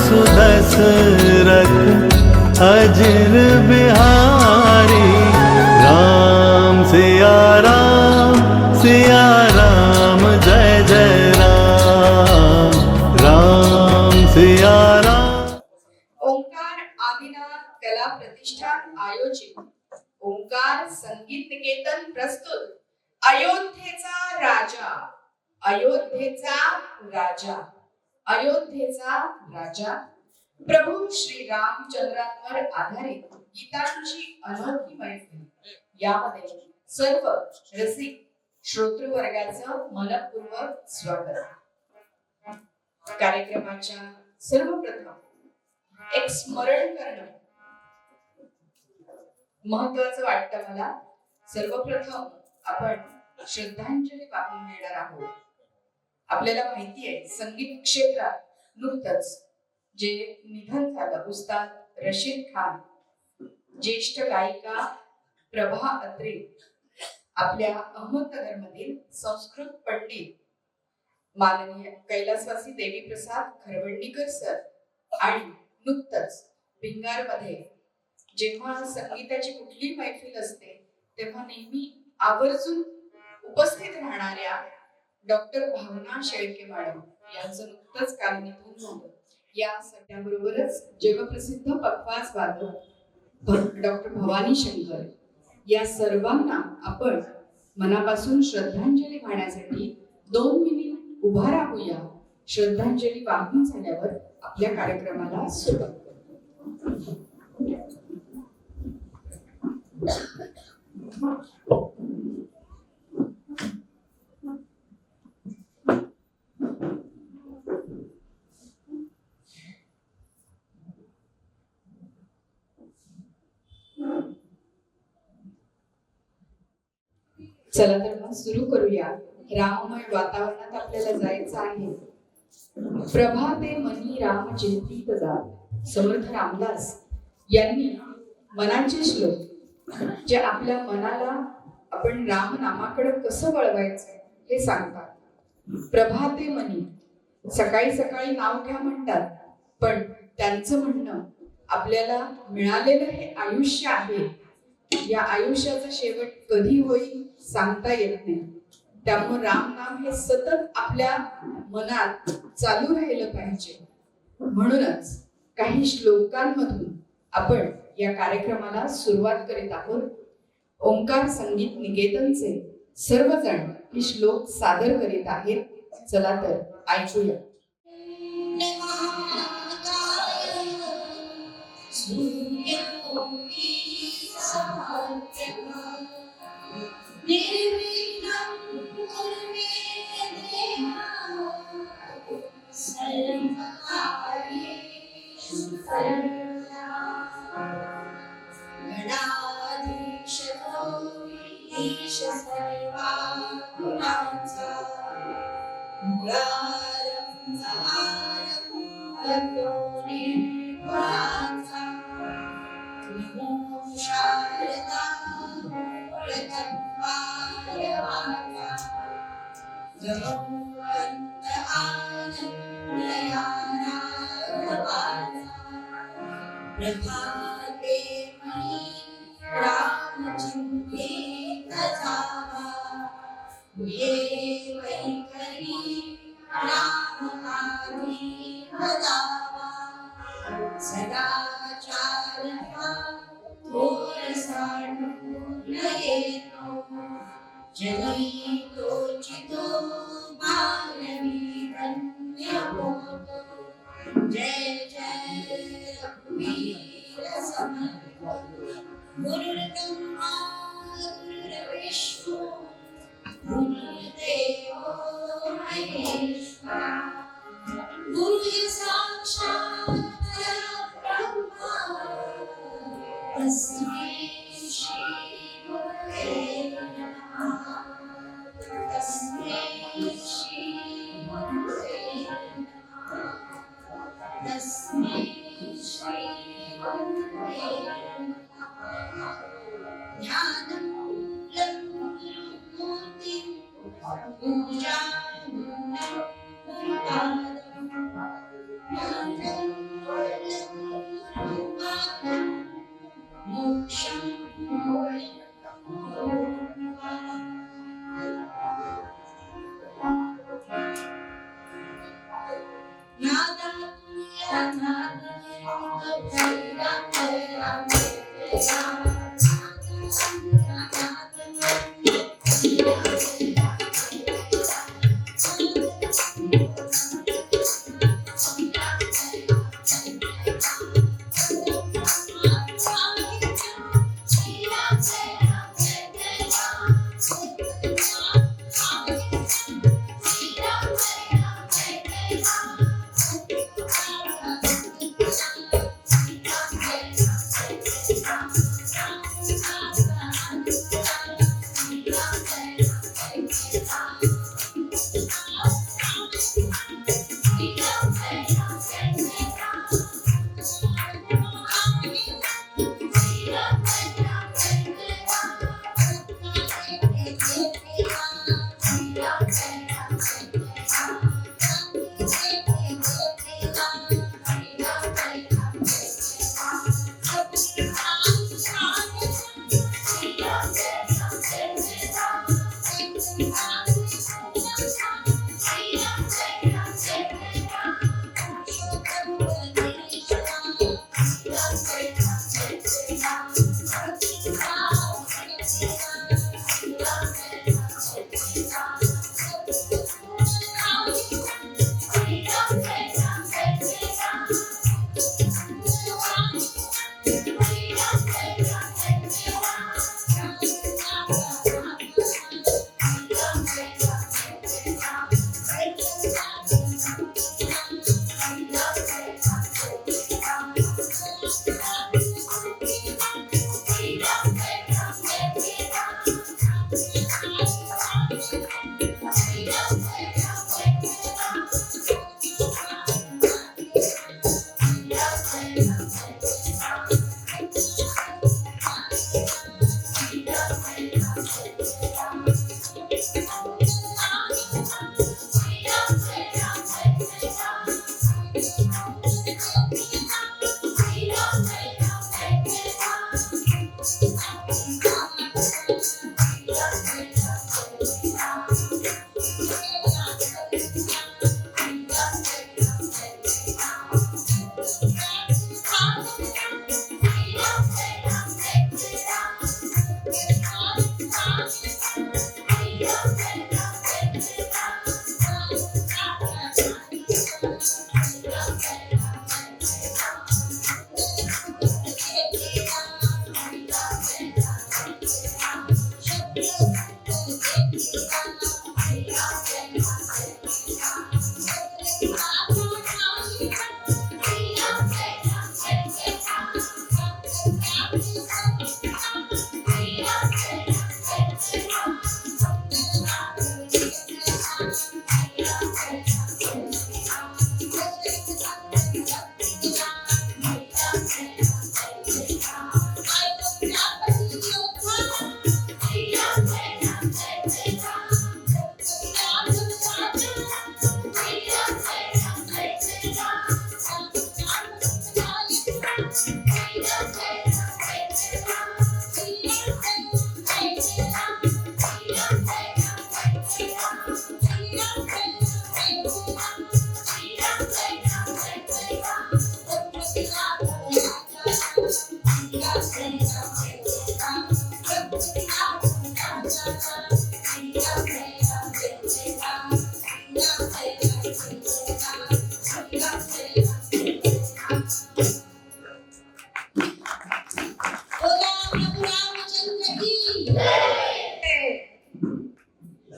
सुदशरथ अजर बिहारी राम सिया राम जय जय राम राम सिया राम। ओंकार आदिनाथ कला प्रतिष्ठान आयोजित ओंकार संगीत निकेतन प्रस्तुत अयोध्येचा राजा अयोध्येचा राजा अयोध्येचा राजा प्रभू श्री रामचंद्रांवर आधारित गीतांची अनोखी मैफिल यामध्ये सर्व रसिक श्रोतृ वर्गाचं मनपूर्वक स्वागत। कार्यक्रमाच्या सर्वप्रथम एक स्मरण करणं महत्वाचं वाटतं मला। सर्वप्रथम आपण श्रद्धांजली वाहून देणार आहोत। आपल्याला माहिती आहे संगीत क्षेत्रात नुकतंच जे निधन झालं उस्ताद रशीद खान, ज्येष्ठ गायिका प्रभा अत्रे, आपल्या अहमदनगर मधील संस्कृत पंडित माननीय कैलासवासी देवीप्रसाद खरवंडीकर सर, आणि नुकतंच भिंगार मध्ये जेव्हा संगीताची कुठली मैफिल असते तेव्हा नेहमी आवर्जून उपस्थित राहणाऱ्या डॉक्टर भावना शेळके मॅडम यांचं नुकतंच काल निधन झालं। या सगळ्याबरोबरच जगप्रसिद्ध पखवाज वादक डॉक्टर भवानी शंकर या सर्वांना आपण मनापासून श्रद्धांजली वाहण्यासाठी 2 मिनिट उभा राहूया। श्रद्धांजली वाहून झाल्यावर आपल्या कार्यक्रमाला सुरुवात करू। चला तर मग सुरू करूया। राममय वातावरणात आपल्याला जायचं आहे। प्रभाते मनी राम चिंतित जात, समर्थ रामदास यांनी मनाचे श्लोक जे आपल्या मनाला आपण राम नामाकडे कसं वळवायचं हे सांगतात। प्रभाते मनी सकाळी सकाळी नाव घ्या म्हणतात, पण त्यांचं म्हणणं आपल्याला मिळालेलं हे आयुष्य आहे, या आयुष्याचा शेवट कधी होईल सांगता येत नाही। त्यामुळे राम नाम हे सतत आपल्या मनात चालू राहिलं पाहिजे। म्हणूनच काही श्लोकांमधून आपण या कार्यक्रमाला सुरुवात करीत आहोत। ओंकार संगीत निकेतनचे सर्वजण हे श्लोक सादर करीत आहेत। चला तर ऐकूया। प्रभाते मनी राम चिंतित जावा, ये वैखरी राम आधी भजावा, सदाचार हा थोर साढून येतो, जनी तोचितो मानवी धन्य होतो। जय जय रघुवीर समर्थ, गुरुर्ब्रह्मा तस्मै श्री गुरुवे नमः तस्मै श्री गुरुवे नमः ध्यानं मूर्तिं पूजां गुरुपादं ज्ञानं मोक्षं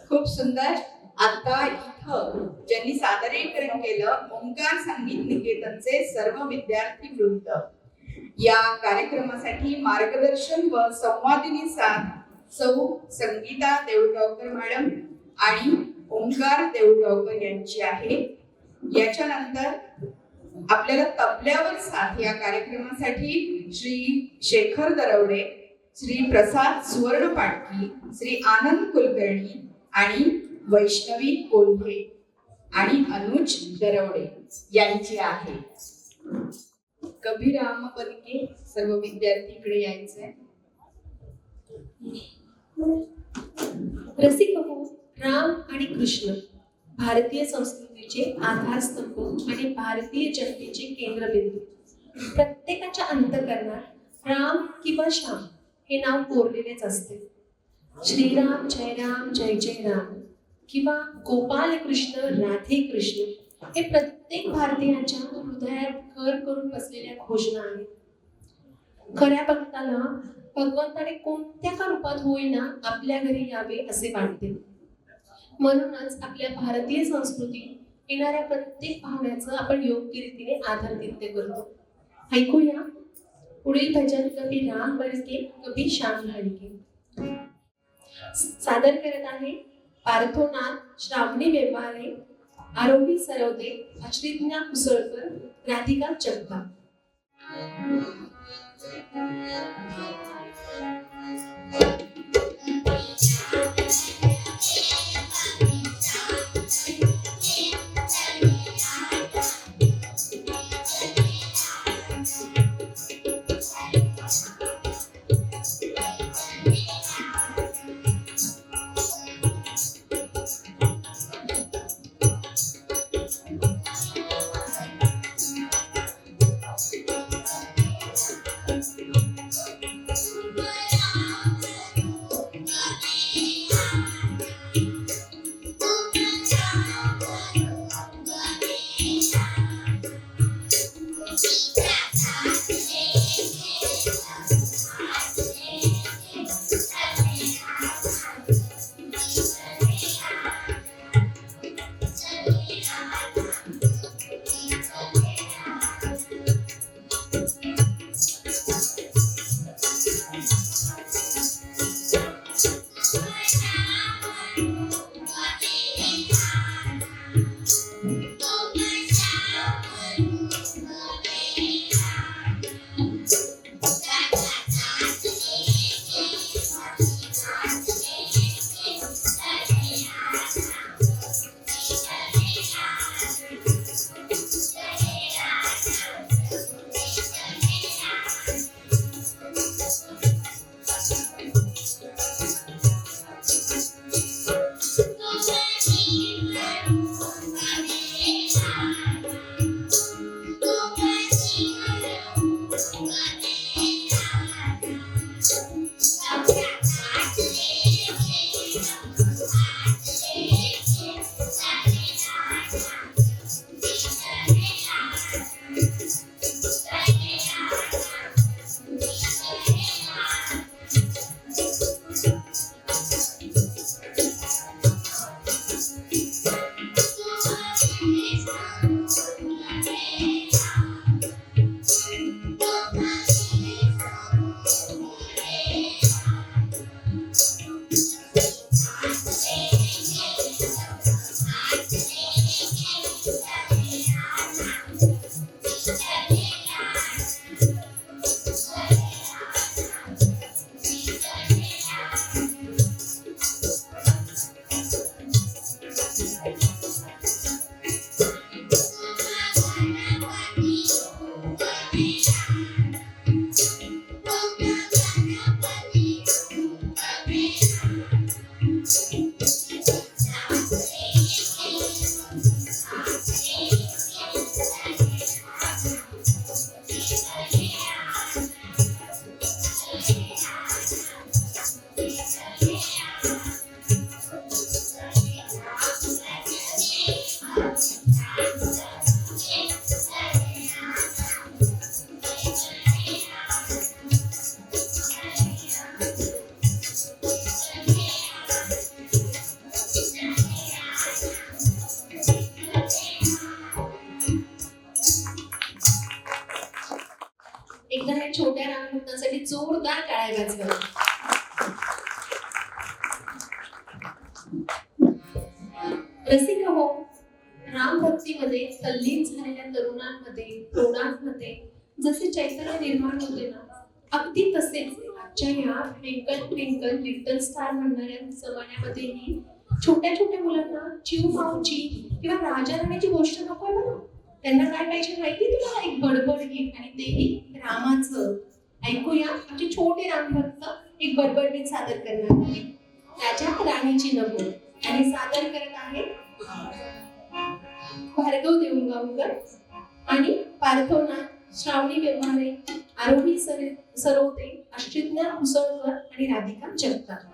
खूप सुंदर. आता इथं ज्यांनी सादरीकरण केलं ओंकार संगीत निकेतनचे सर्व विद्यार्थी वृंद. या कार्यक्रमासाठी मार्गदर्शन व संवादिनी साथ सौ संगीता देऊळगावकर मॅडम आणि ओंकार देऊळगावकर यांची आहे. याच्यानंतर आपल्याला तबल्यावर साथ या कार्यक्रमासाठी श्री शेखर दरवडे, श्री प्रसाद सुवर्ण पाटकी, श्री आनंद कुलकर्णी आणि वैष्णवी कोल्हे आणि अनुज दरवडे यांची आहे. कबीराम बनके सर्व विद्यार्थीकडे यायचंय. रसिक हो, राम आणि कृष्ण भारतीय संस्कृतीचे आधारस्तंभ आणि भारतीय जनतेचे केंद्रबिंदू. प्रत्येकाच्या अंतःकरणात राम किंवा श्याम हे नाव कोरलेलेच असते. श्रीराम जय जय राम किंवा गोपाल कृष्ण राधे कृष्ण हे प्रत्येक भारतीयांच्या हृदयात घर करून बसलेल्या घोषणा आहेत. खऱ्या भक्ताला भगवंताने कोणत्या का रूपात होईना आपल्या घरी यावे असे वाटते. म्हणूनच आपल्या भारतीय संस्कृतीत येणाऱ्या प्रत्येक पाहुण्याचं आपण योग्य रीतीने आदरातिथ्य करतो. ऐकूया पुढील भजन कभी राम बनके कभी श्याम बनके. सादर करत आहे पार्थोनाथ, श्रावणी व्यवहारे, आरोही सरवते, अश्रिज्ञा कुसळकर, राधिका जगताप. एकदा या छोट्या रामभक्तांसाठी जोरदार टाळ्या वाजवा. रसिक हो, राम भक्तीमध्ये तल्लीन झालेल्या तरुणांमध्ये, प्रौढांमध्ये जसे चैतन्य निर्माण होते ना, अगदी तसेच आजच्या या ट्विंकल ट्विंकल लिटल स्टार म्हणणाऱ्या जमान्यामध्येही छोट्या छोट्या मुलांना चिव माऊची किंवा राजा राणीची गोष्ट नकोय बरं. त्यांना काय पाहिजे माहिती तुला? एक बडबड गीत, आणि तेही रामाचं. ऐकूया आमचे छोटे रामभक्त एक बडबड गीत सादर करणार आहेत. राजा राणीची नको, आणि सादर करत आहे भार्गव देऊळगावकर आणि पार्थोनाथ, श्रावणी व्यवहारे, आरोही सरोते, अश्विज्ञा मुसळकर आणि राधिका जगताप.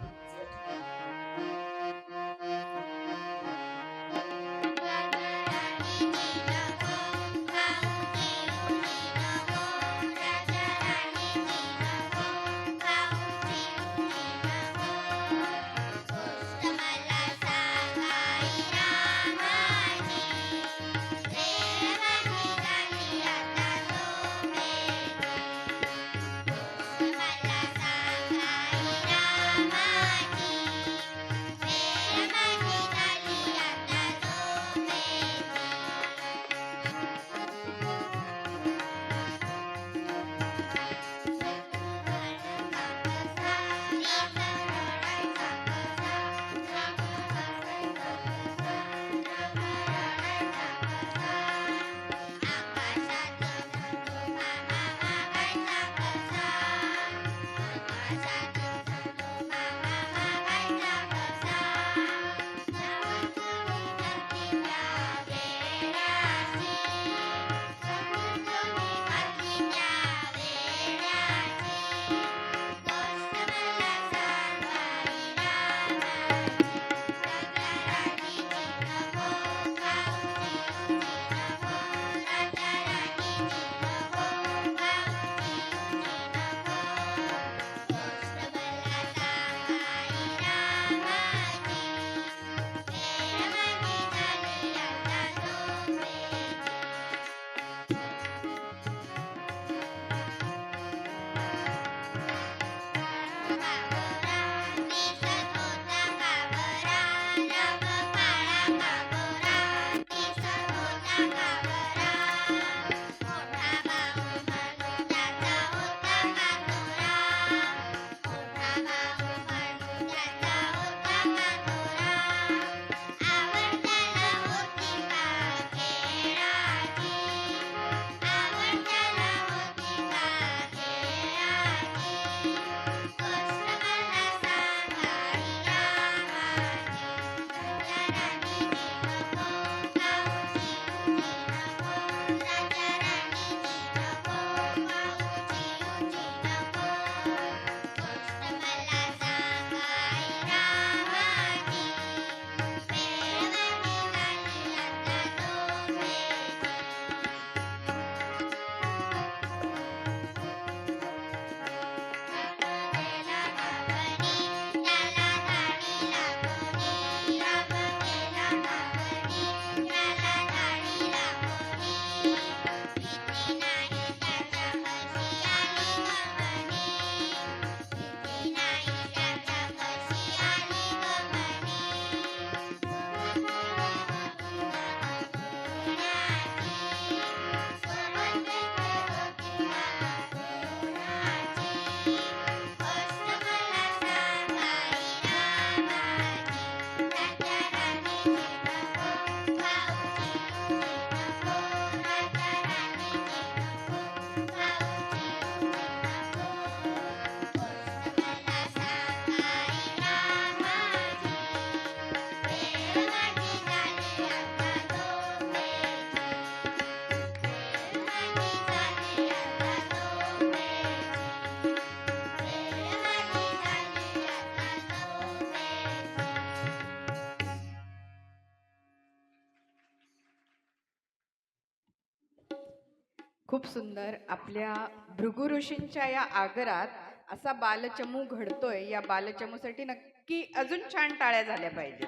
खूप सुंदर. आपल्या भृगु ऋषींच्या या आगरात असा बालचमू घडतोय. या बालचमूसाठी नक्की अजून छान टाळ्या झाल्या पाहिजे.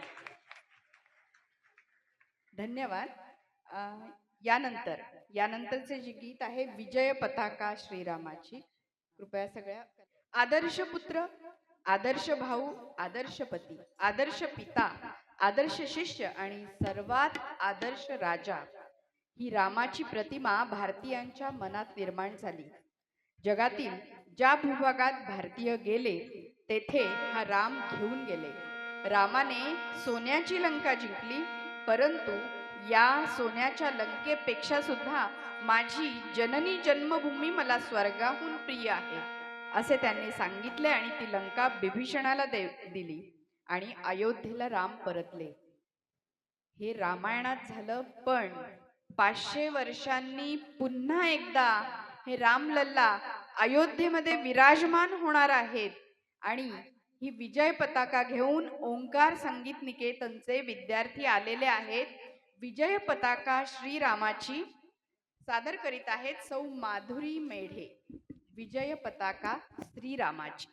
धन्यवाद. यानंतरचे जे गीत आहे विजय पताका श्रीरामाची. कृपया सगळ्या आदर्श पुत्र, आदर्श भाऊ, आदर्श पती, आदर्श पिता, आदर्श शिष्य आणि सर्वात आदर्श राजा ही रामाची प्रतिमा भारतीयांच्या मनात निर्माण झाली. जगातील ज्या भूभागात भारतीय गेले तेथे हा राम घेऊन गेले. रामाने सोन्याची लंका जिंकली, परंतु या सोन्याच्या लंकेपेक्षा सुद्धा माझी जननी जन्मभूमी मला स्वर्गाहून प्रिय आहे असे त्यांनी सांगितले आणि ती लंका बिभीषणाला दिली आणि अयोध्येला राम परतले. हे रामायणात झालं, पण 500 वर्षांनी पुन्हा एकदा हे रामलल्ला अयोध्येमध्ये विराजमान होणार आहेत आणि ही विजय पताका घेऊन ओंकार संगीत निकेतनचे विद्यार्थी आलेले आहेत. विजय पताका श्रीरामाची सादर करीत आहेत सौ माधुरी मेढे. विजय पताका श्रीरामाची.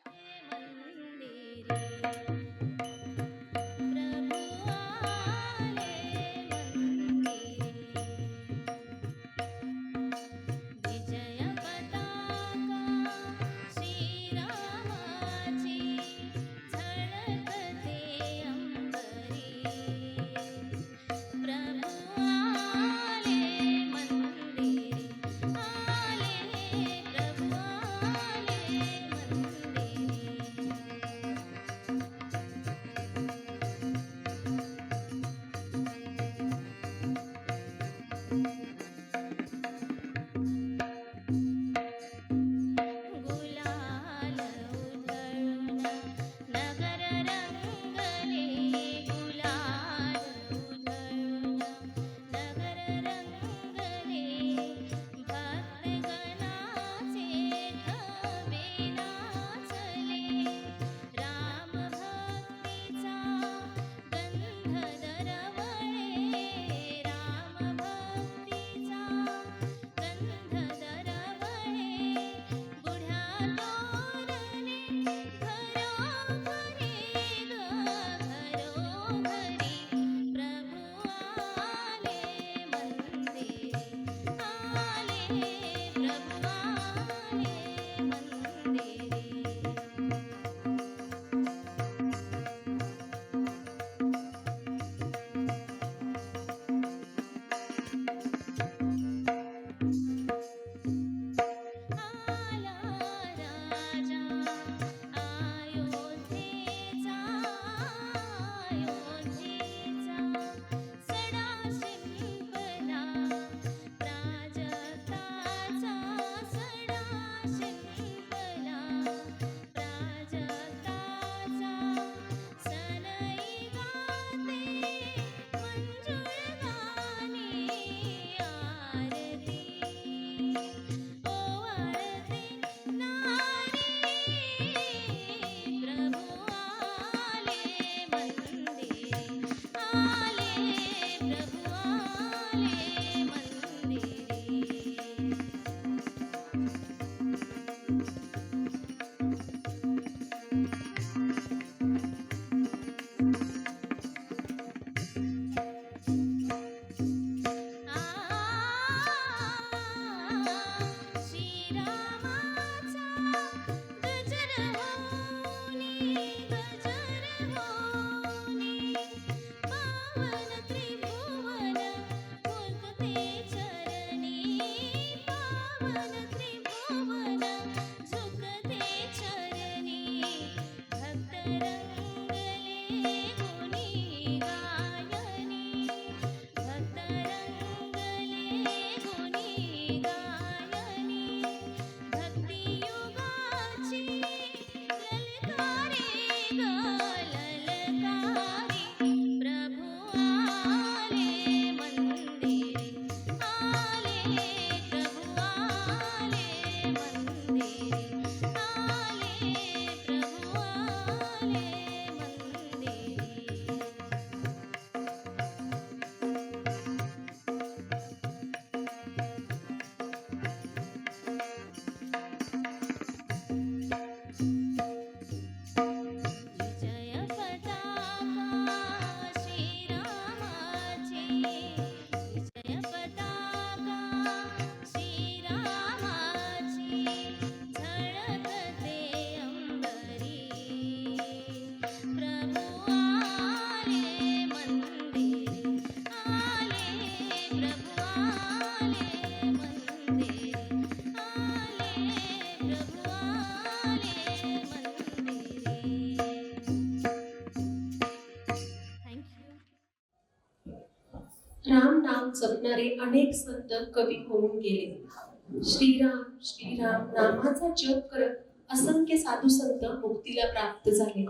राम नाम जपणारे अनेक संत कवी होऊन गेले. श्रीराम श्रीराम नामाचा जप करत असंख्य साधू संत मुक्तीला प्राप्त झाले.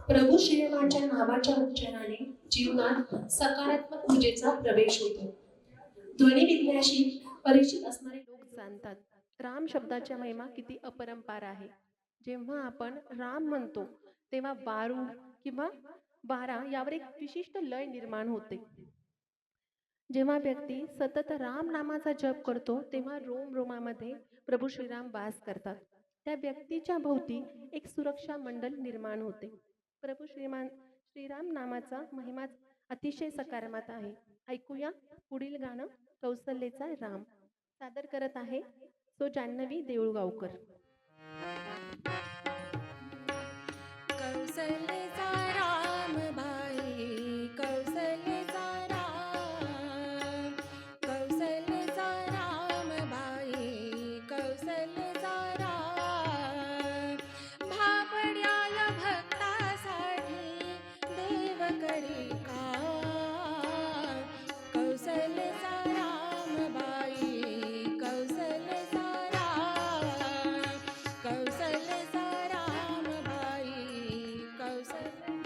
प्रभू श्रीरामाच्या नावाच्या उच्चाराने जीवनात सकारात्मक ऊर्जेचा प्रवेश होतो. ध्वनी विज्ञाशी परिचित असणारे लोक जाणतात राम शब्दाच्या महिमा किती अपरंपार आहे. जेव्हा आपण राम म्हणतो तेव्हा वारू किंवा वारा यावर एक विशिष्ट लय निर्माण होते. जेव्हा व्यक्ती सतत राम नामाचा जप करतो तेव्हा रोम रोमामध्ये प्रभू श्रीराम वास करतात. त्या व्यक्तीच्या भोवती एक सुरक्षा मंडल निर्माण होते. प्रभू श्रीराम नामाचा महिमा अतिशय सकारात्मक आहे. ऐकूया पुढील गाणं कौसल्याचा राम. सादर करत आहे सो जान्हवी देऊळगावकर. कौसल्याचा राम बाई कौसल्याचा राम कौसल्याचा राम बाई कौसल्याचा राम भाबड्याला भक्तासाठी देव करी काम कौसल्याचा राम बाई कौसल्याचा राम कौसल्याचा राम बाई कौसल्या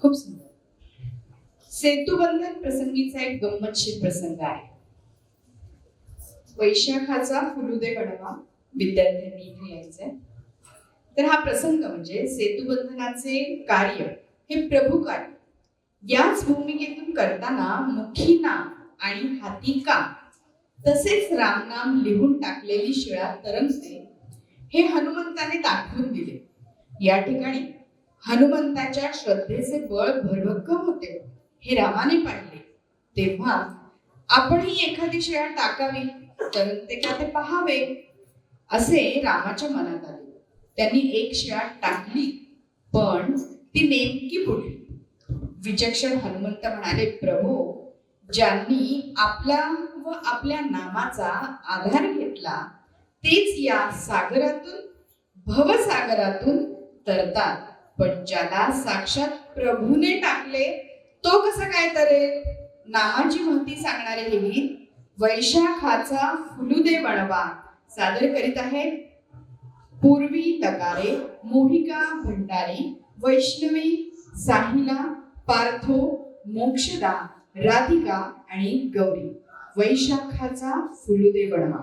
खूप सुंदर. सेतुबंधन प्रसंगीचा एक गंमतशीर प्रसंग आहे. वैशाखाचा फुलुदे गणवा विद्यार्थ्यांनी इथे यायचंय. तर हा प्रसंग म्हणजे सेतुबंधनाचे कार्य हे प्रभू कार्य. याच भूमिकेतून करताना मुखी नाम आणि हाती काम तसेच रामनाम लिहून टाकलेली शिळा तरंगते हे हनुमंताने दाखवून दिले. या ठिकाणी हनुमंताच्या श्रद्धेचे बळ भरभक्कम होते हे रामाने पाहिले. तेव्हा आपणही एखादी शिळा टाकावी, तरंगते का ते पहावे असे रामाच्या मनात आले. त्यांनी एक शिळा टाकली, पण ती नेमकी बुडली. विचक्षण हनुमंत म्हणाले, प्रभो, ज्यांनी आपला व आपल्या नामाचा आधार घेतला तेच या सागरातून भवसागरातून तरतात, पण ज्याला साक्षात प्रभूने टाकले तो कसा काय तरेल. नामाची महती सांगणारे हे गीत वैशाखाचा फुलुदे वणवा सादर करीत आहे पूर्वी तकारे, मोहिका भंडारी, वैष्णवी, साहिला, पार्थो, मोक्षदा, राधिका आणि गौरी. वैशाखाचा फुलुदे वणवा.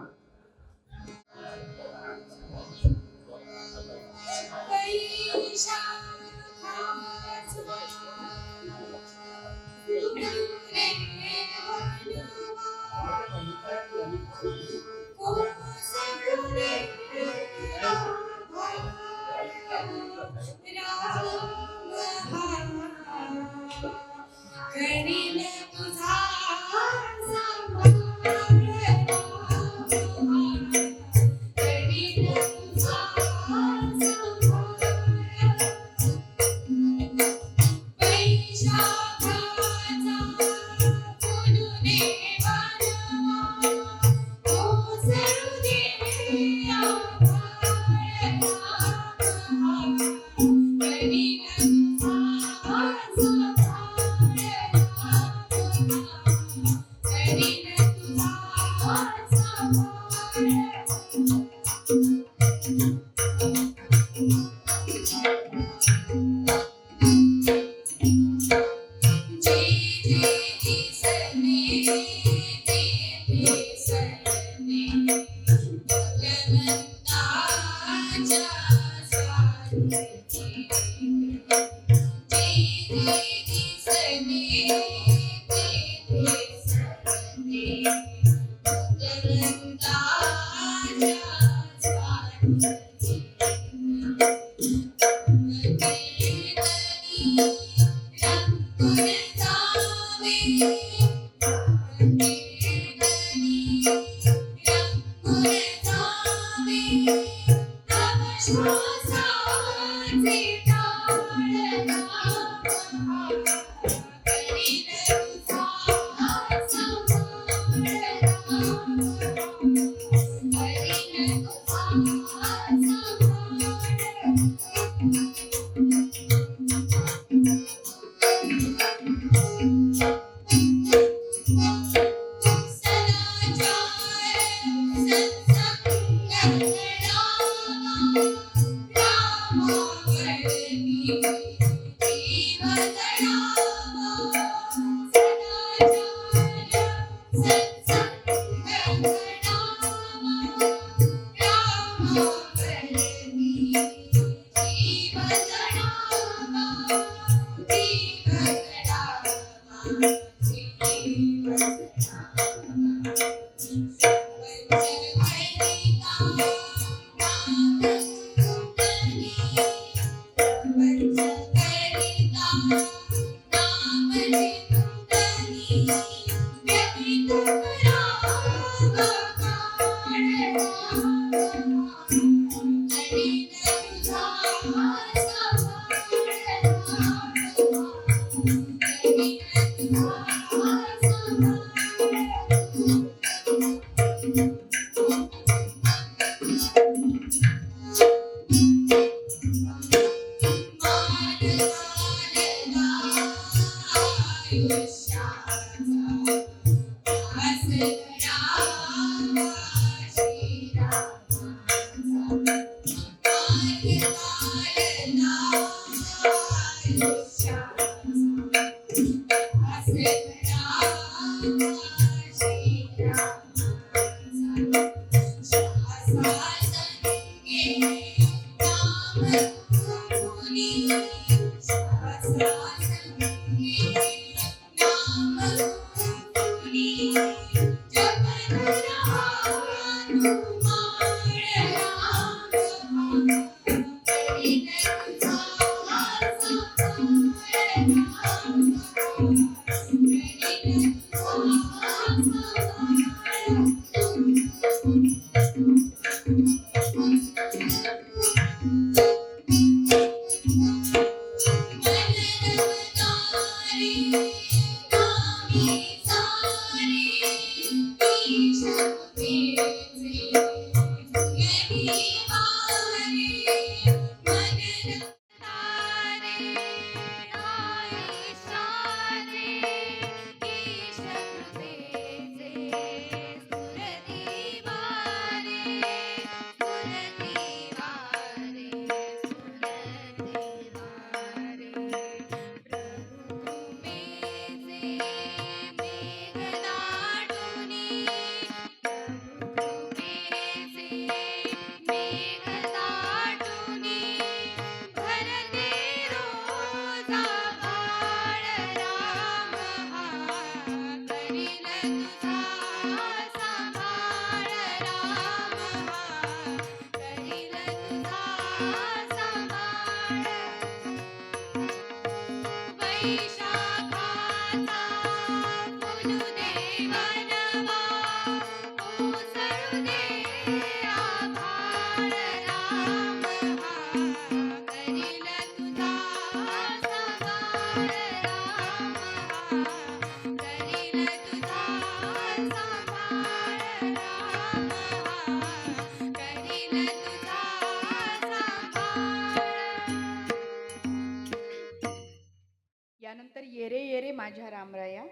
यानंतर ये रे ये रे माझ्या रामराया.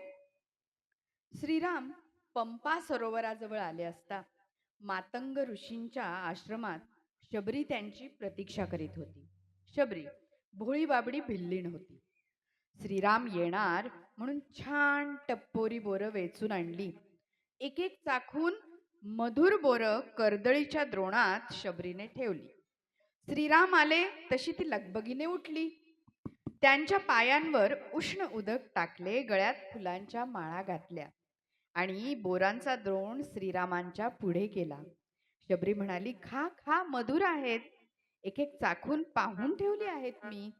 श्रीराम पंपा सरोवराजवळ आले असता मातंग ऋषींच्या आश्रमात शबरी त्यांची प्रतीक्षा करीत होती. शबरी भोळी बाबडी भिल्लीण होती. श्रीराम येणार म्हणून छान टप्पोरी बोरं वेचून आणली. एक एक चाखून मधुर बोरं कर्दळीच्या द्रोणात शबरीने ठेवली. श्रीराम आले तशी ती लगबगीने उठली. त्यांच्या पायांवर उष्ण उदक टाकले, गळ्यात फुलांच्या माळा घातल्या आणि बोरांचा द्रोण श्रीरामांच्या पुढे केला. शबरी म्हणाली, खा खा, मधुर आहेत. एक एक चाखून पाहून ठेवली आहेत मी.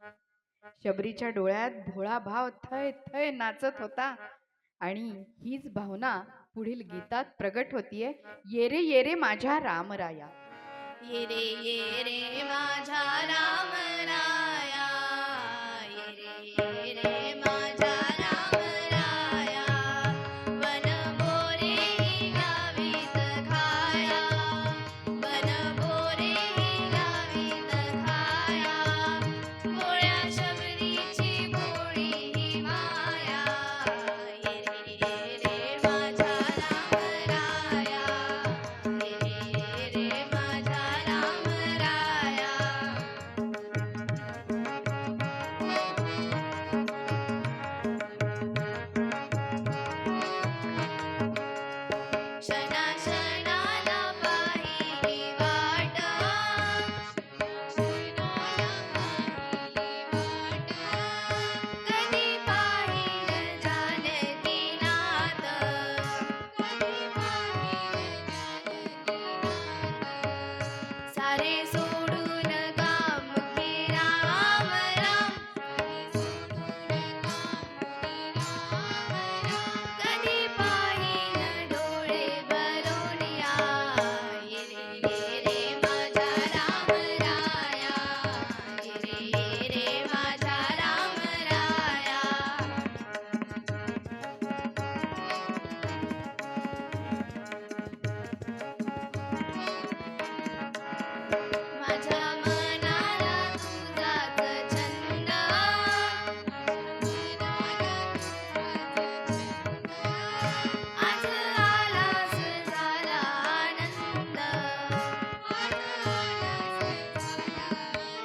शबरीच्या डोळ्यात भोळा भाव थय थय नाचत होता आणि हीच भावना पुढील गीतात प्रगट होतीये. ये रे माझ्या रामराया. ये रे माझा राम राया, ये रे माझा राम राया, वन बोरे गावीत खाया, वन बोरे गावीत खाया, भोळ्या शबरीची भोळी ही माया. ये रे माझा राम राया, ये रे माझा राम राया. क्षणा क्षणाला पाहिली वाट, क्षणाला पाहिली वाट, कधी पाहिलं झालं की नात, कधी पाहिलं झालं की नात. सारे सोडून कामुकी राम राम, सारे सोडून कामुकी राम राम, कधी पाहिलं डोळे भरोनिया. ये रे माझा राम राया, ये रे माझा राम राया. माझ्या मनाला तुझाच छंद, आज आलास झाला आनंद, आज आलास झाला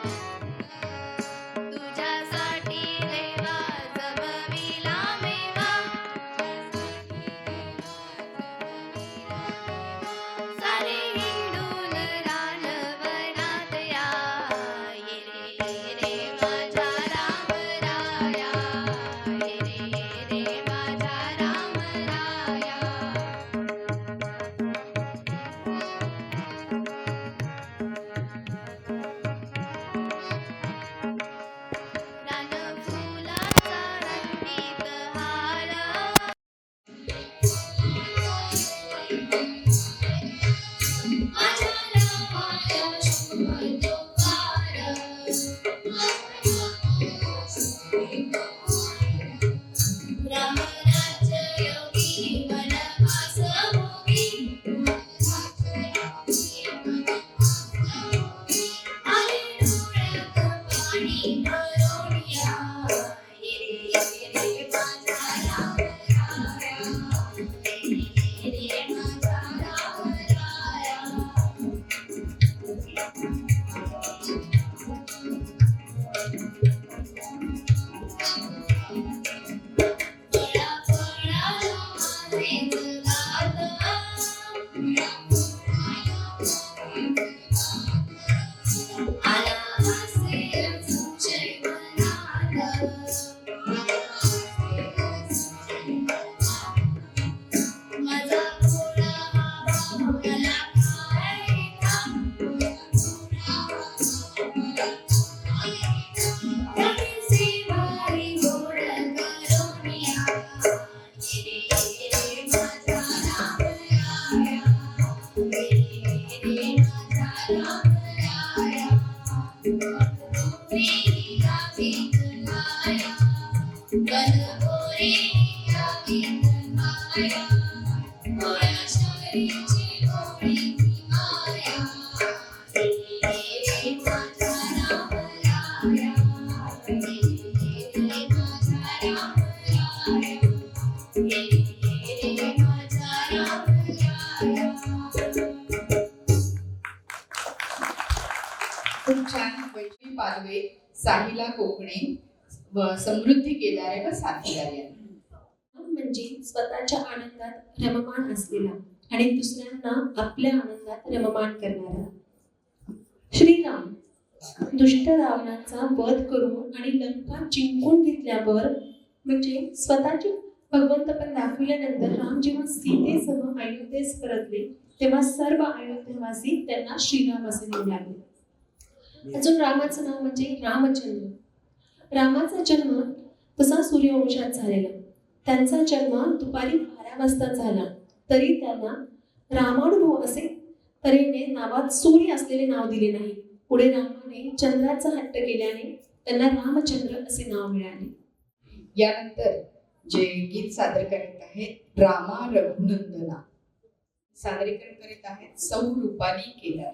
आनंद. तुझ्यासाठी देवा जमविला मेवा, सारे हिंडून रानवनात या. ये रे माझा राम राया, ये रे माझा राम राया. रानफुलाचा रंगीत हार, माझ्या रामाला शोभतो फार, रामराज्य योगी वनवास भोगी, आले डोळ्यात पाणी भरोनिया. ये रे माझा राम राया, ये रे माझा राम राया. फळा फळाला माझेच गात, आला असेल संशय मनात, भोळ्या शबरीची भोळी माया रे रे माझा राम राया रे रे माझा राम राया रे रे माझा राम राया. खूप छान. वैष्णवी पालवे, साहिला कोकणे व समृद्धी केदारे व साथीदार यांनी. म्हणजे स्वतःच्या आनंदात रममाण असलेला आणि दुसऱ्यांना आपल्या आनंदात रममाण करणारा. श्रीराम दुष्ट रावणाचा वध करून आणि लंका जिंकून घेतल्यावर म्हणजे स्वतःची भगवंतपण दाखविल्यानंतर राम जेव्हा सीतेसह अयोध्येस परतले तेव्हा सर्व अयोध्येवासी त्यांना श्रीराम असे म्हणू लागले. अजून रामाचं नाव म्हणजे रामचंद्र. रामाचा जन्म तसा सूर्यवंशात झालेला. त्यांचा जन्म दुपारी 12 वाजता झाला तरी त्यांना रामानुभव असे तऱ्हेने नावात सूर्य असलेले नाव दिले नाही. पुढे रामाने चंद्राचा हट्ट केल्याने त्यांना रामचंद्र असे नाव मिळाले. यानंतर जे गीत सादर करीत आहेत रामा रघुनंदना, सादरीकरण करीत आहेत सौ रूपाली केदार.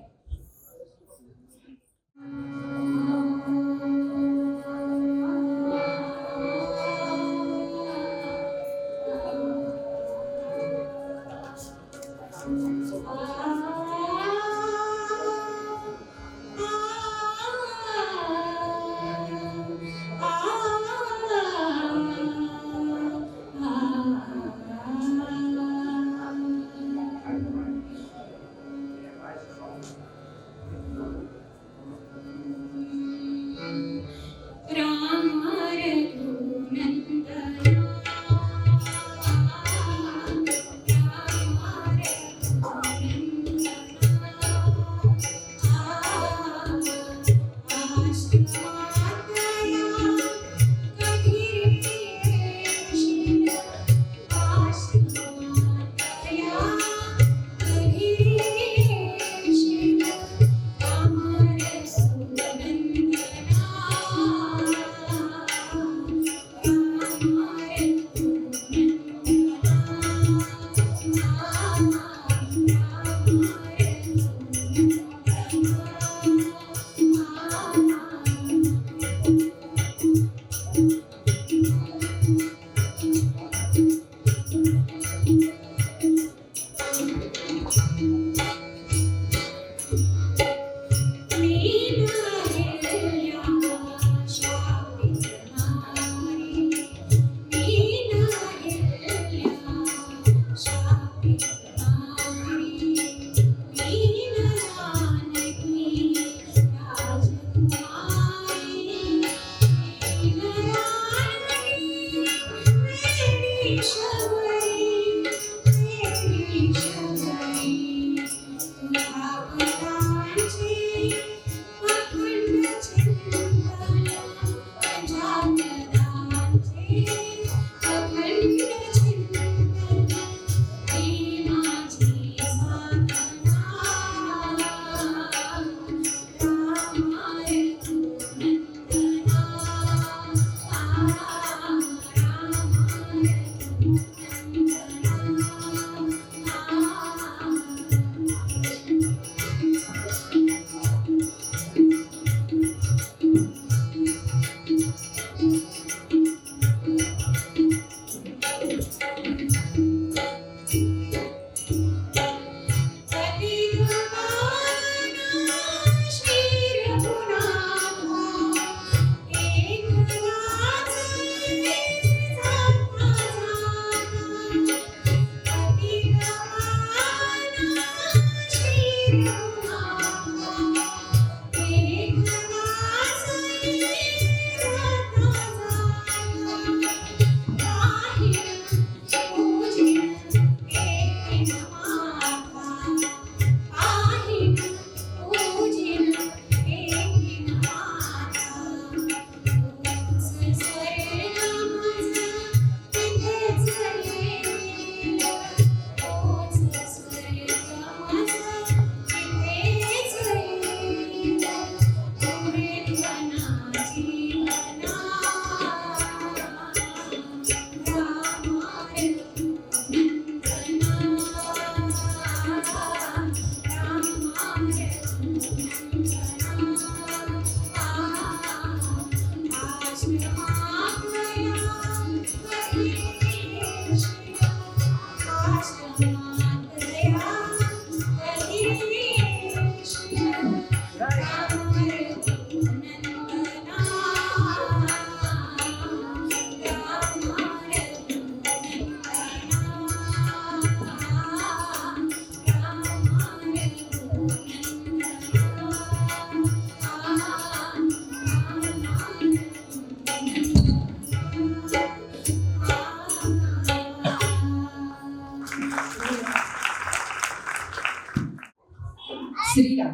श्रीराम.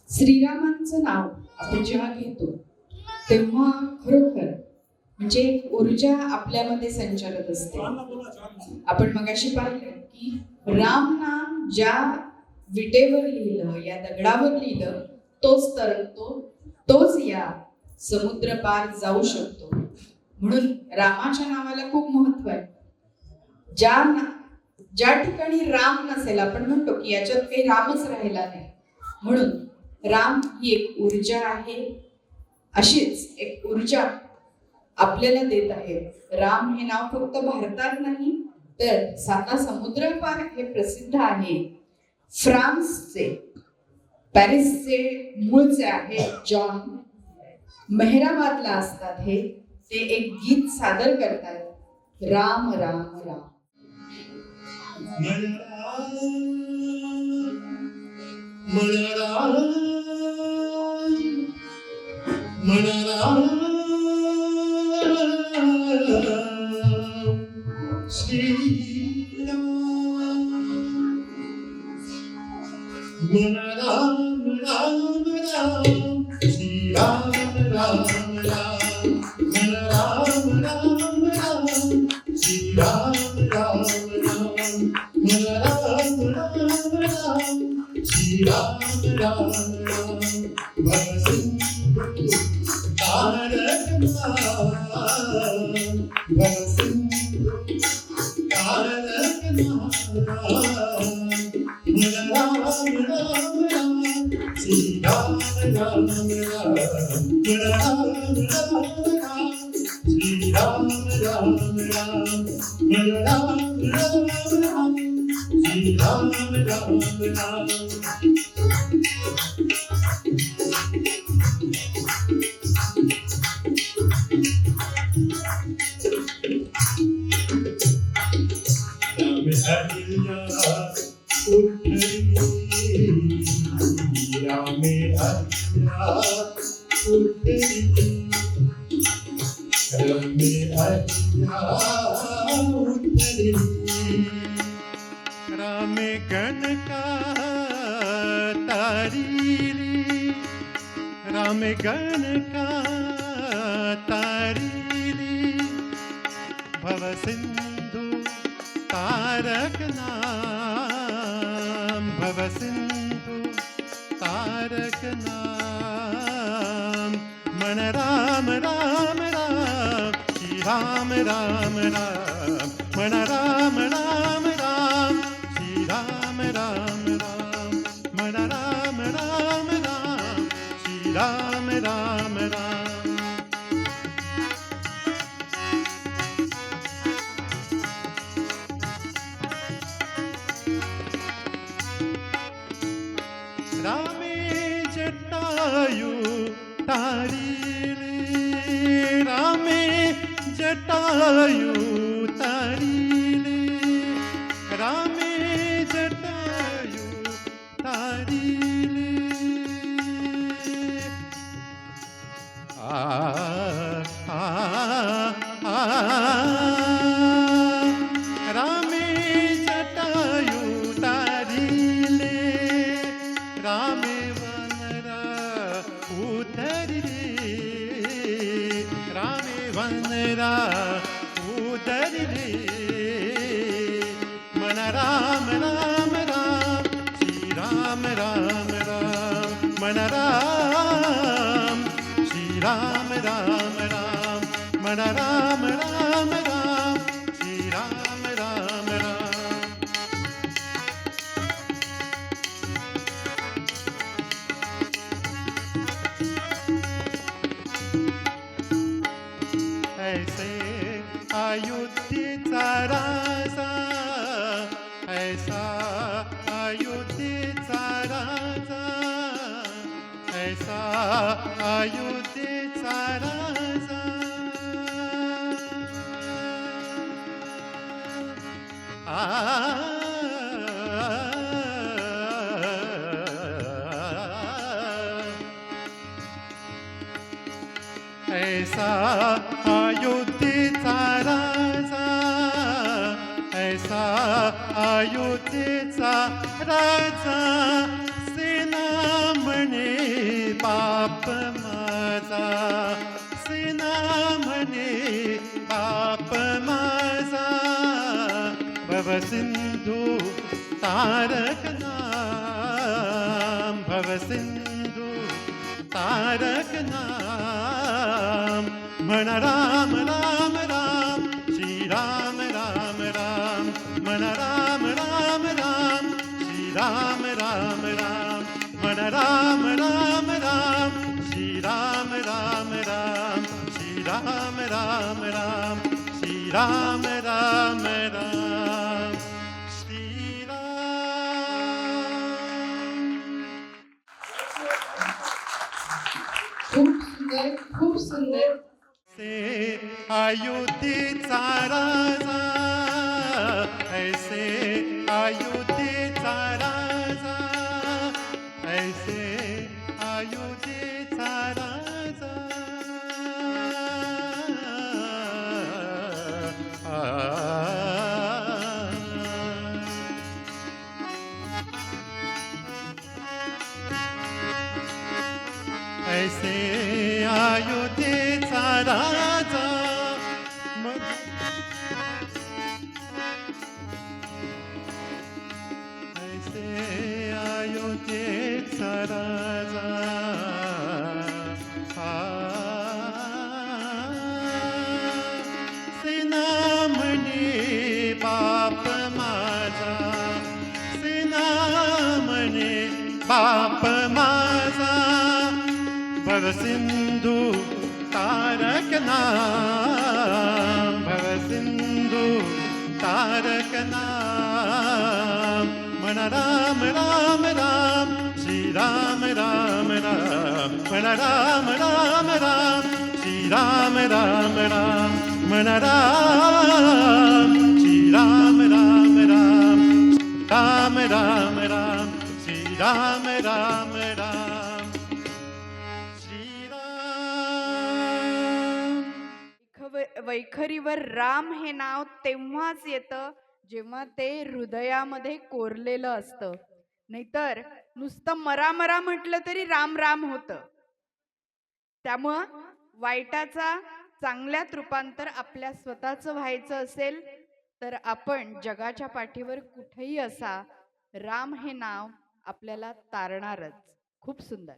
श्रीरामांचं नाव आपण जेव्हा घेतो तेव्हा खरोखर म्हणजे एक ऊर्जा आपल्यामध्ये संचारत असते. आपण मगाशी पाहिलं की राम नाम ज्या विटेवर लिहिलं, या दगडावर लिहिलं, तोच तरंगतो, तोच या समुद्र पार जाऊ शकतो. म्हणून रामाच्या नावाला खूप महत्व आहे. ज्या ठिकाणी राम नसेल, आपण म्हणतो की याच्यात काही रामच राहिला नाही, म्हणून राम ही एक ऊर्जा आहे. अशीच एक ऊर्जा आपल्याला देत आहे. राम हे नाव फक्त भारतात नाही तर 7 समुद्र पार हे प्रसिद्ध आहे. फ्रान्सचे, पॅरिसचे मूळचे आहे जॉन मेहराबादला असतात. ते एक गीत सादर करतात, राम राम राम. रामे गणका तारीली, रामे गणका तारीली, भवसिंधु तारक नाम, भवसिंधु तारक नाम. मन राम राम राम, श्री राम राम राम. मन राम राम राम, श्री राम राम राम. मन राम राम राम, श्री राम राम राम. रामे जटायु तारीली, रामे जटायु तारीली, रामे जटायु तारीली. आ आ आ रामे जटायु तारीले, रामे वनरा उतरिले, रामे वनरा उतरिले. मन राम राम राम, श्री राम राम राम. मन राम, श्री राम राम राम. मन राम राम राम, श्री राम राम राम. ऐसे अयोध्येचा राजा, ऐसा अयोध्येचा राजा, ऐसा अयोध्येचा राजा. ऐसा अयोध्येचा राजा, ऐसा ऐसा अयोध्येचा राजा सेना म्हणे बाप माझा सेना म्हणे बाप माझा भवसिंधू तारक नाम भवसिंधू तारक नाम म्हण राम राम राम श्रीराम राम राम म्हण राम राम राम श्रीराम राम राम म्हण राम राम राम श्रीराम राम राम श्रीराम राम राम श्रीराम राम राम श्रीराम खूप सुंदर से अयोध्येचा राजा ऐसे अयोध्येचा राजा ऐसे अयोध्येचा राजा ऐसे अयोध्येचा राजा ऐसे अयोध्येचा राजा सेना म्हणे बाप माझा सेना म्हणे बाप माझा भवसिंधू तारक नाम भवसिंधू तारक नाम म्हण राम राम राम श्रीराम राम राम म्हण राम राम राम श्रीराम राम राम म्हण राम श्रीराम राम राम राम राम राम श्रीराम राम राम श्रीराम वैखरीवर राम हे नाव तेव्हाच येतं जेव्हा ते हृदयामध्ये कोरलेलं असतं. नाहीतर नुसतं मरा मरा म्हटलं तरी राम राम होतं. त्यामुळं वाईटाचा चांगल्यात रूपांतर आपल्या स्वतःचं व्हायचं असेल तर आपण जगाच्या पाठीवर कुठेही असा राम हे नाव आपल्याला तारणारच. खूप सुंदर.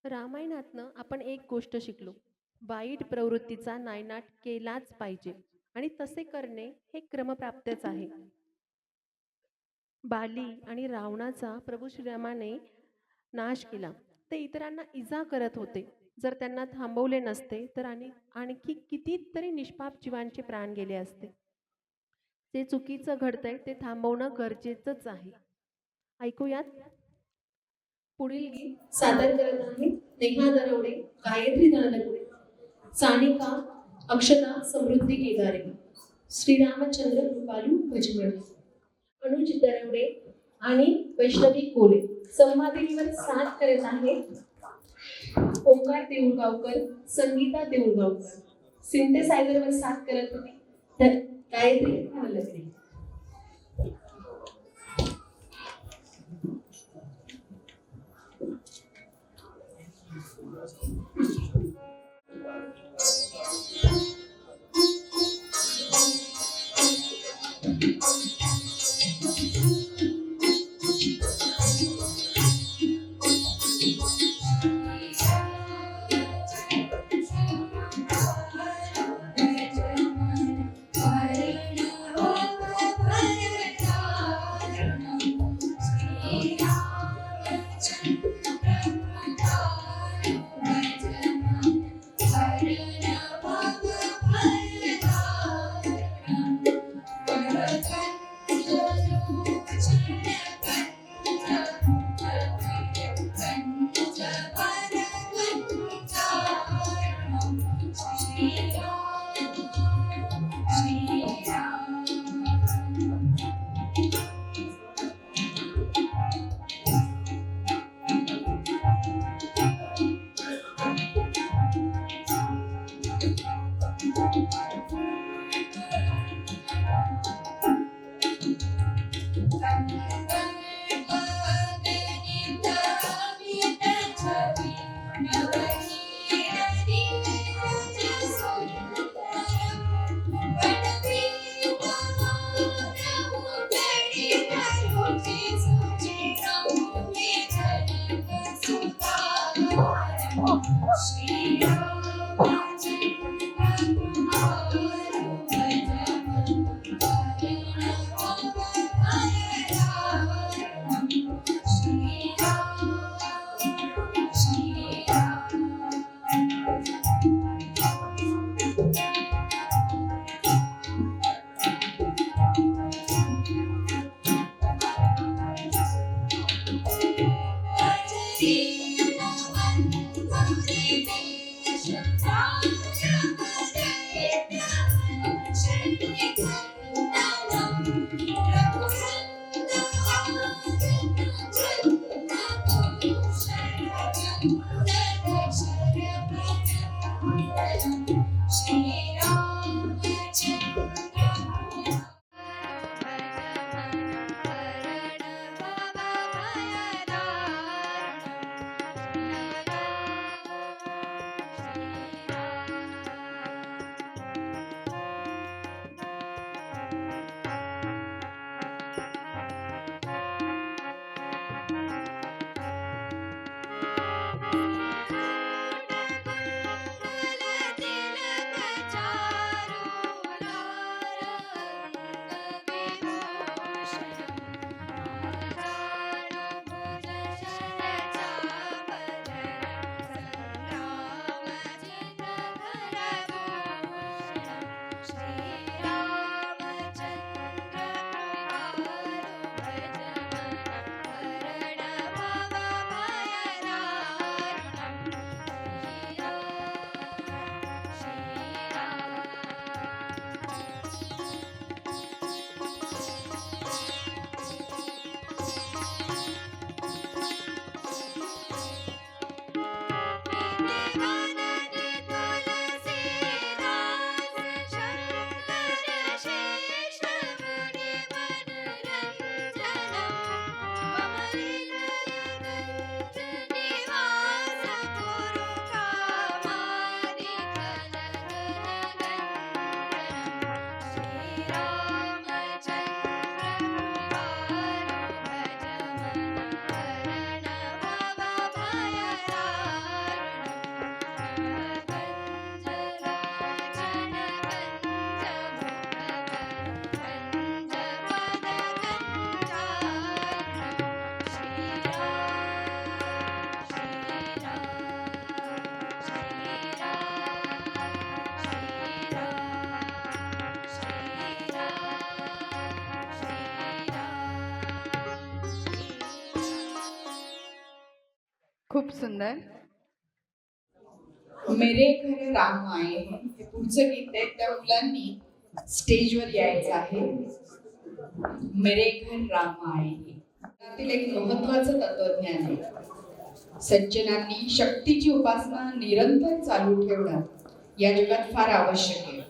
रामायणातनं आपण एक गोष्ट शिकलो, वाईट प्रवृत्तीचा नायनाट केलाच पाहिजे आणि तसे करणे हे क्रमप्राप्तच आहे. बाली आणि रावणाचा प्रभू श्रीरामाने नाश केला. ते इतरांना इजा करत होते. जर त्यांना थांबवले नसते तर आणखी कितीतरी निष्पाप जीवांचे प्राण गेले असते. जे चुकीचं घडतंय ते थांबवणं गरजेचंच आहे. ऐकूयात. पुढील गीत सादर करत आहे नेहा दरवडे, गायत्री दळलगुडे, सानिका अक्षता समृद्धी केदारे, श्रीरामचंद्र कृपालू भजमळे, अनुज दरवडे आणि वैष्णवी कोले. संवादिनीवर साथ करत आहे ओंकार देऊळगावकर, संगीता देऊळगावकर. सिंथेसायझरवर साथ करत होती गायत्री दळलगुडे. खूप सुंदर. मेरे घर राम आए हैं हे पुढचं गीत आहे. त्या मुलांनी स्टेजवर यायचं आहे. मेरे घर राम आए हैं त्यातील एक महत्वाचं तत्वज्ञान आहे. सज्जनांनी शक्तीची उपासना निरंतर चालू ठेवणं या जगात फार आवश्यक आहे.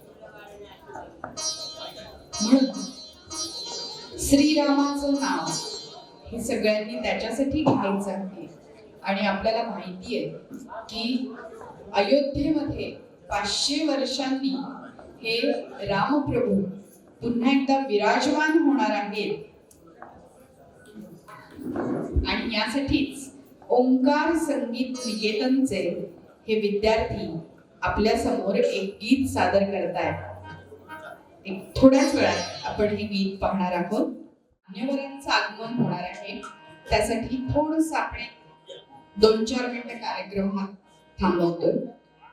म्हणून श्रीरामाचं नाव हे सगळ्यांनी त्याच्यासाठी घ्यायचं आहे. आणि आपल्याला माहिती आहे की अयोध्येमध्ये 500 वर्षांनी हे रामप्रभू पुन्हा एकदा विराजमान होणार आहेत. आणि यासाठीच ओंकार संगीत निकेतनचे हे विद्यार्थी आपल्या समोर एक गीत सादर करतायत. एक थोड्याच वेळात आपण हे गीत पाहणार आहोत. मान्यवरांचं आगमन होणार आहे. त्यासाठी थोडंसं आपण 2-4 मिनिटं कार्यक्रम हा थांबवतोय.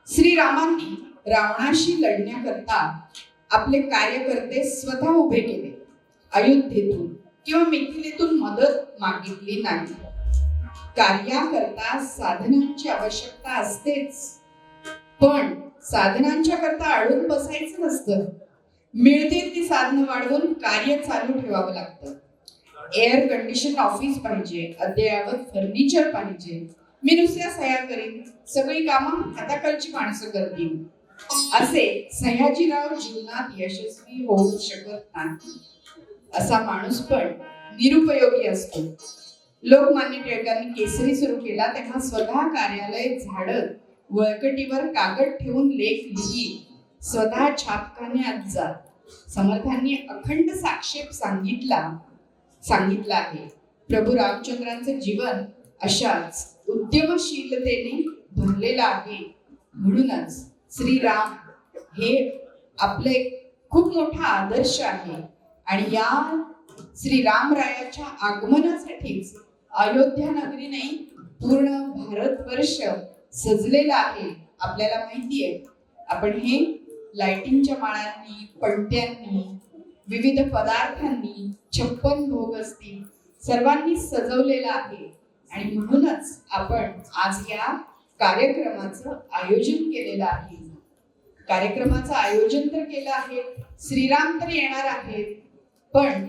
श्रीरामांनी रावणाशी लढण्याकरता आपले कार्यकर्ते स्वतः उभे केले. अयोध्येतून किंवा मिथिलेतून मदत मागितली नाही. कार्याकरता साधनांची आवश्यकता असतेच, पण साधनांच्या करता अडून बसायचं नसतं. मिळतील ती साधनं वाढवून कार्य चालू ठेवावं लागतं. एअर कंडिशन ऑफिस पाहिजे, अद्ययावत फर्निचर पाहिजे. मी नुसत्या सह्या करीन, सगळी कामं हाताखालची माणसं करतील असे सयाजीराव जीवनात यशस्वी होऊ शकत नाही. असा माणूस पण निरुपयोगी असतो. लोकमान्य टिळकांनी केसरी सुरू केला तेव्हा स्वतः कार्यालय झाडत वळकटीवर कागद ठेवून लेख लिही, स्वतः छापखान्यात जात. समर्थांनी अखंड साक्षेप सांगितला आहे. प्रभू रामचंद्रांचे जीवन अशाच उद्यमशीलतेने भरलेलं आहे. म्हणूनच श्रीराम हे आपले खूप मोठा आदर्श आहे. आणि या श्री रामरायाच्या आगमनासाठीच अयोध्या नगरी नाही पूर्ण भारतवर्ष सजलेला आहे. आपल्याला माहिती आहे, आपण हे लाइटिंगच्या माळांनी, पणत्यांनी, विविध पदार्थांनी, 56 भोग असतील, सर्वांनी सजवलेलं आहे. आणि म्हणूनच आपण आज या कार्यक्रमाचं आयोजन केलेलं आहे. कार्यक्रमाचं आयोजन तर केलं आहे, श्रीराम तर येणार आहेत, पण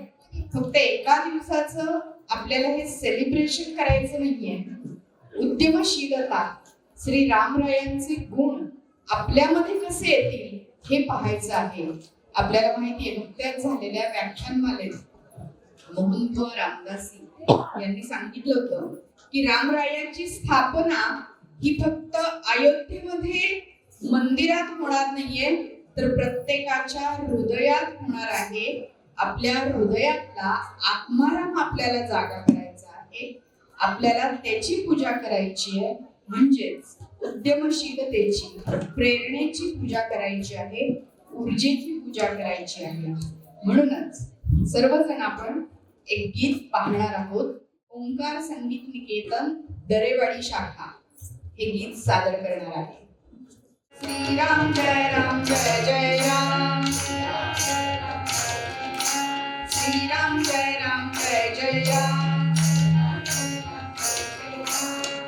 फक्त एका दिवसाचं आपल्याला हे सेलिब्रेशन करायचं नाहीये. उद्यमशीलता, श्री रामरायांचे गुण आपल्यामध्ये कसे येतील हे पाहायचं आहे. आपल्याला माहिती आहे, नुकत्याच झालेल्या व्याख्यानमालेत महंत रामदासी यांनी सांगितलं होतं की रामरायांची स्थापना ही फक्त अयोध्येमध्ये मंदिरात होणार नाहीये, तर प्रत्येकाच्या हृदयात होणार आहे. आपल्या हृदयातला आत्माराम आपल्याला जागा करायचा आहे. आपल्याला त्याची पूजा करायची आहे, म्हणजेच उद्यमशीलतेची, प्रेरणेची पूजा करायची आहे, ऊर्जेची पूजा करायची आहे. म्हणूनच सर्वजण आपण एक गीत पाहणार आहोत. ओंकार संगीत निकेतन दरेवाडी शाखा हे गीत सादर करणार आहे. श्रीराम जय राम जय जय राम, श्रीराम जय राम जय जय राम,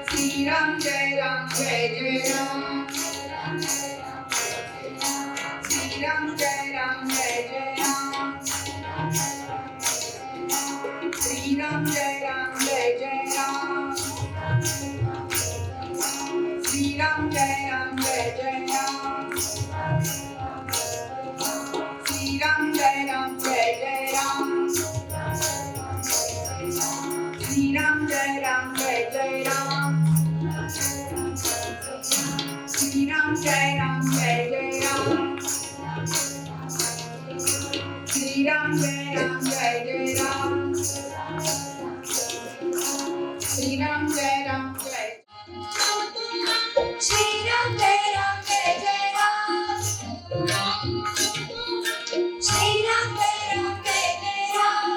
श्रीराम जय राम जय जय राम, श्रीराम जय राम जय जय राम, श्रीराम जय राम जय जय राम, श्रीराम जय राम जय जय राम, श्रीराम जय राम जय जय राम, श्रीराम जय राम जय जय राम, श्रीराम जय राम जय जय राम, श्रीराम जय राम जय जय राम, श्रीराम जय राम जय, श्रीराम जय राम जय जय राम, श्रीराम जय राम जय जय राम,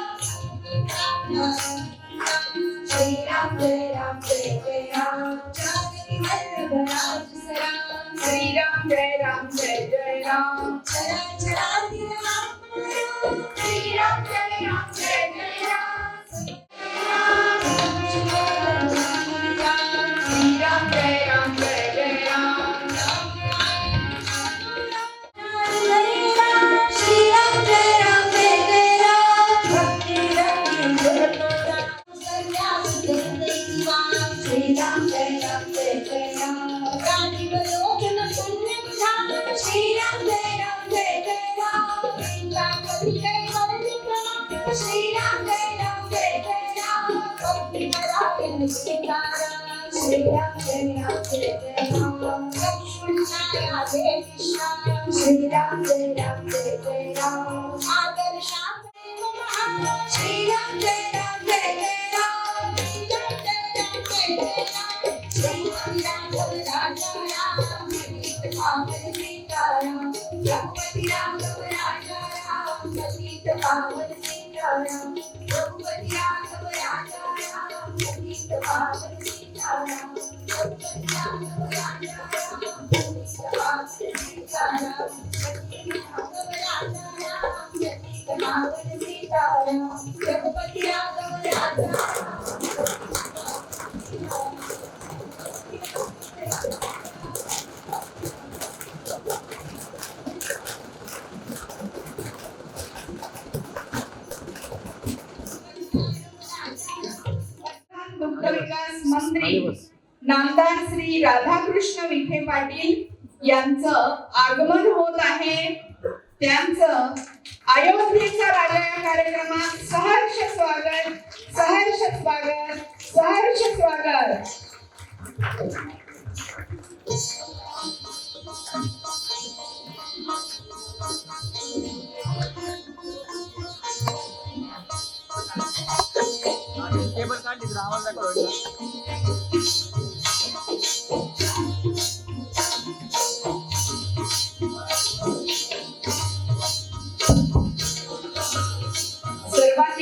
श्रीराम जय राम जय जय राम, जागति वल्लभ राज सराम, श्रीराम जय राम जय जय राम, चराचराधिप राम, श्रीराम जय राम जय जय राम, श्रीराम जय राम जय जय राम, श्रीराम जय राम जय जय राम, भक्ति रंगी श्रीराम जय राम जय जय राम, राजीव लोचन पुण्य बुझा, श्रीराम जय राम जय जय राम, इंद्रावती जय वरद श्रीराम जय राम जय जय राम, भक्ति परायण सीताराम, श्रीराम जय राम जय जय राम, लक्ष्मण छाया जय कृष्ण, श्रीराम जय राम जय जय राम, आदर्शा श्रीराम जय राम जय जय राम, जय राम जय जय राम, श्री राघव राजा राम, पतित पावन सीताराम, रघुपति राघव राजा राम, पतित पावन सीताराम, रघुपति राघव राजा राम, पतित पावन सीताराम, रघुपति राघव राजा राम, पतित पावन सीताराम, पतित राघव राजा राम, पतित पावन सीताराम, रघुपति राघव राजा दुग्ध विकास मंत्री नामदार श्री राधाकृष्ण विखे पाटील यांचं आगमन होत आहे. त्यांचं अयोध्येचा राजा या कार्यक्रमात सहर्ष स्वागत, सहर्ष स्वागत, सहर्ष स्वागत. केबल काढली तर आवाज दाखवायचा.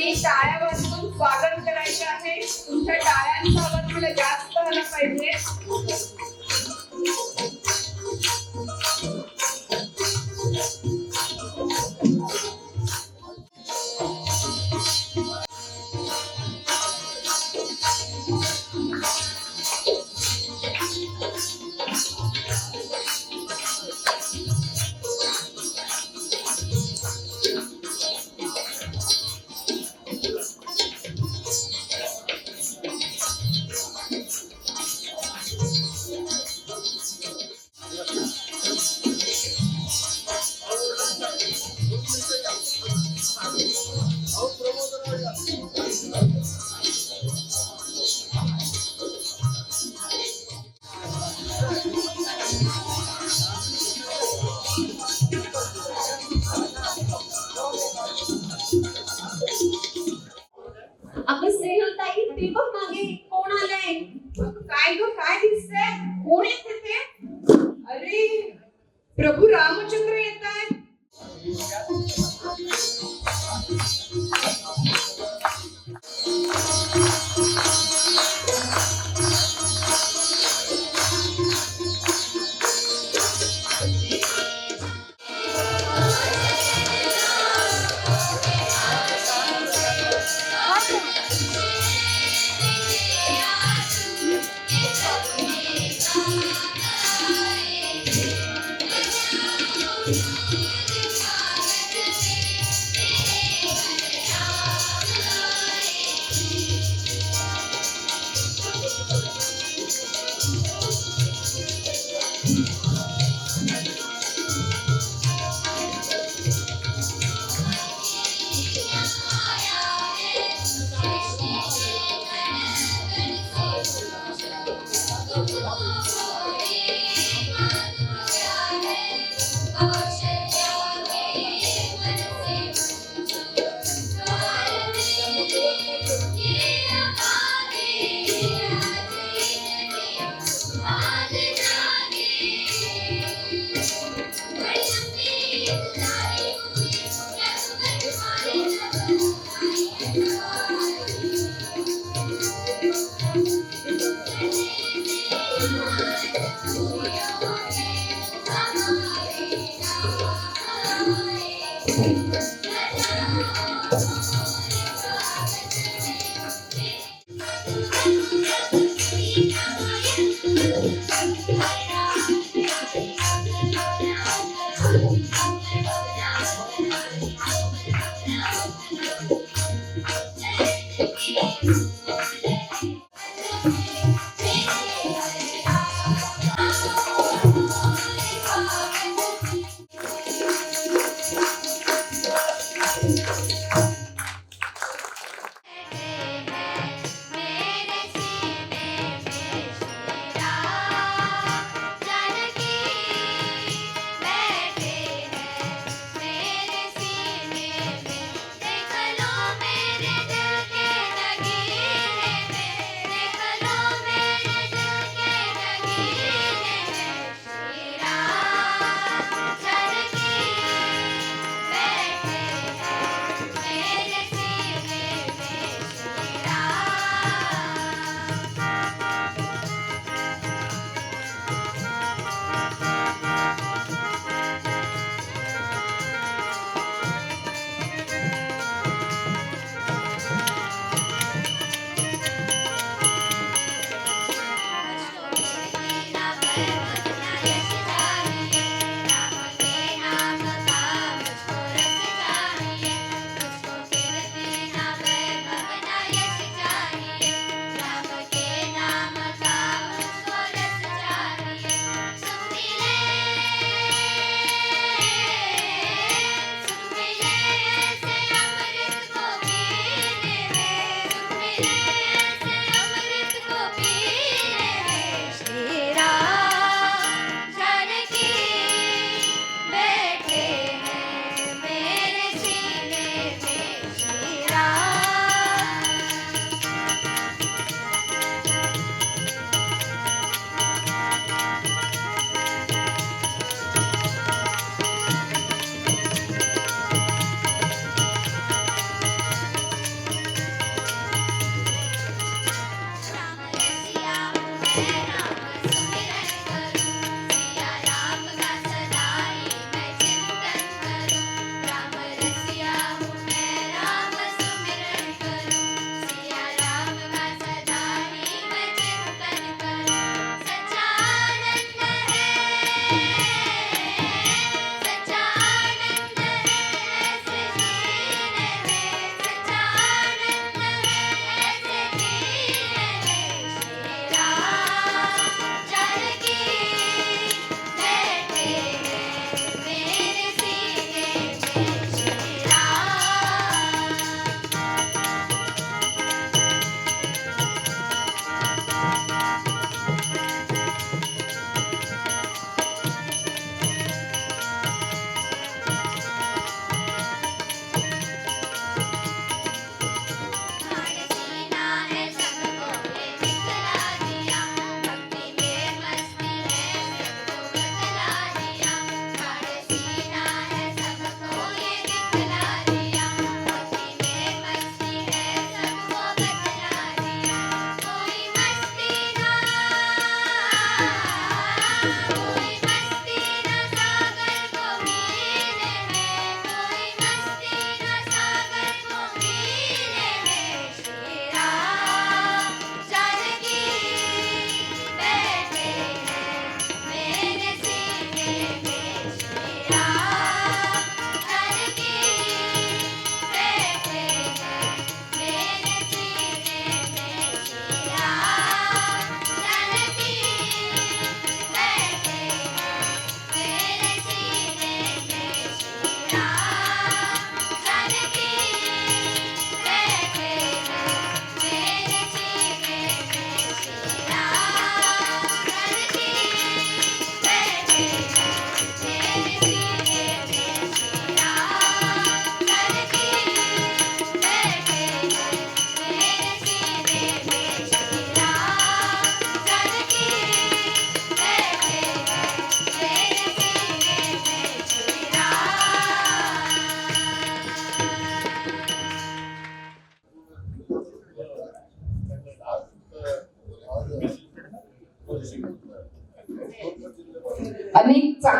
सर्वांनी टाळ्या वाजवून स्वागत करायचे आहे. तुमच्या टाळ्यांचा आवाज मला जास्त आला पाहिजे. अगं स्नेहलताई, ते बघ मागे कोण आलंय. काय ग, काय दिसतंय? कोण येते ते? अरे प्रभू रामचंद्र येत आहेत. मेरे दिल के लगे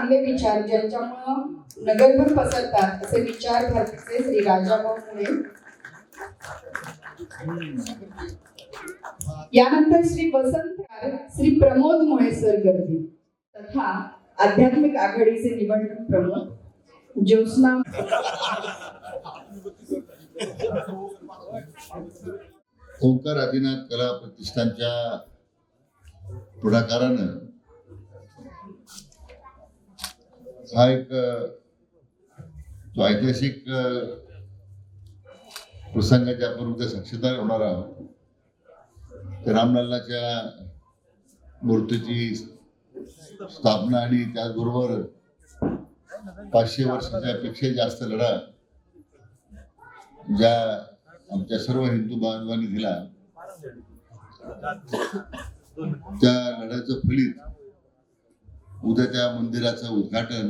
चांगले विचार ज्यांच्यामुळं नगरभर पसरतात असे विचार भारतीचे श्री राजाभाऊ मुळे. यानंतर श्री वसंत श्री प्रमोद मुळे सर करतील तथा आध्यात्मिक आघाडीचे निवडणूक प्रमुख ज्योत्स्ना ओंकार आदिनाथ कला प्रतिष्ठानच्या पुढाकारानं हा एक जो ऐतिहासिक प्रसंगाच्या आपण उद्या साक्षीदार होणार आहोत. ते रामलल्लाच्या मूर्तीची स्थापना आणि त्याचबरोबर 500 वर्षाच्या पेक्षा जास्त लढा ज्या आमच्या सर्व हिंदू बांधवांनी दिला त्या लढ्याचं फलित उद्या त्या मंदिराचं उद्घाटन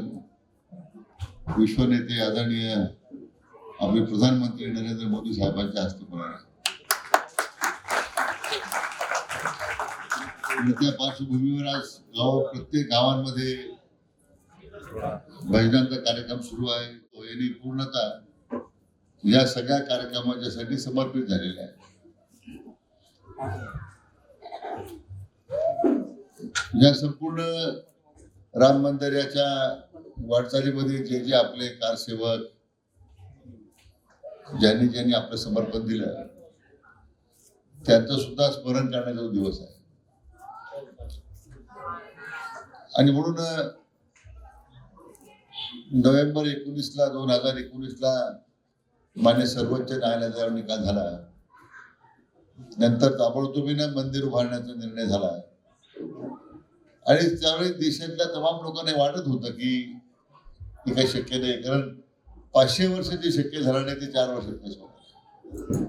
विश्वनेते आदरणीय आपले प्रधानमंत्री नरेंद्र मोदी साहेबांच्या हस्ते होणार आहे. त्या पार्श्वभूमीवर आज प्रत्येक गावांमध्ये भजनांचा कार्यक्रम सुरू आहे. तो यांनी पूर्णतः या सगळ्या कार्यक्रमाच्यासाठी समर्पित झालेला आहे. या संपूर्ण राम मंदिराच्या वाटचालीमध्ये जे जे आपले कारसेवक ज्यांनी ज्यांनी आपलं समर्पण दिलं त्यांचं सुद्धा स्मरण करण्याचा दिवस आहे. आणि म्हणून नोव्हेंबर 19ला 2019ला मान्य सर्वोच्च न्यायालयाचा निकाल झाला. नंतर ताबडतोबीनं मंदिर उभारण्याचा निर्णय झाला आणि त्यावेळी देशातल्या तमाम लोकांना वाटत होतं की हे काही शक्य नाही, कारण 500 वर्ष जे शक्य झालं नाही ते 4 वर्षात कसं होतं.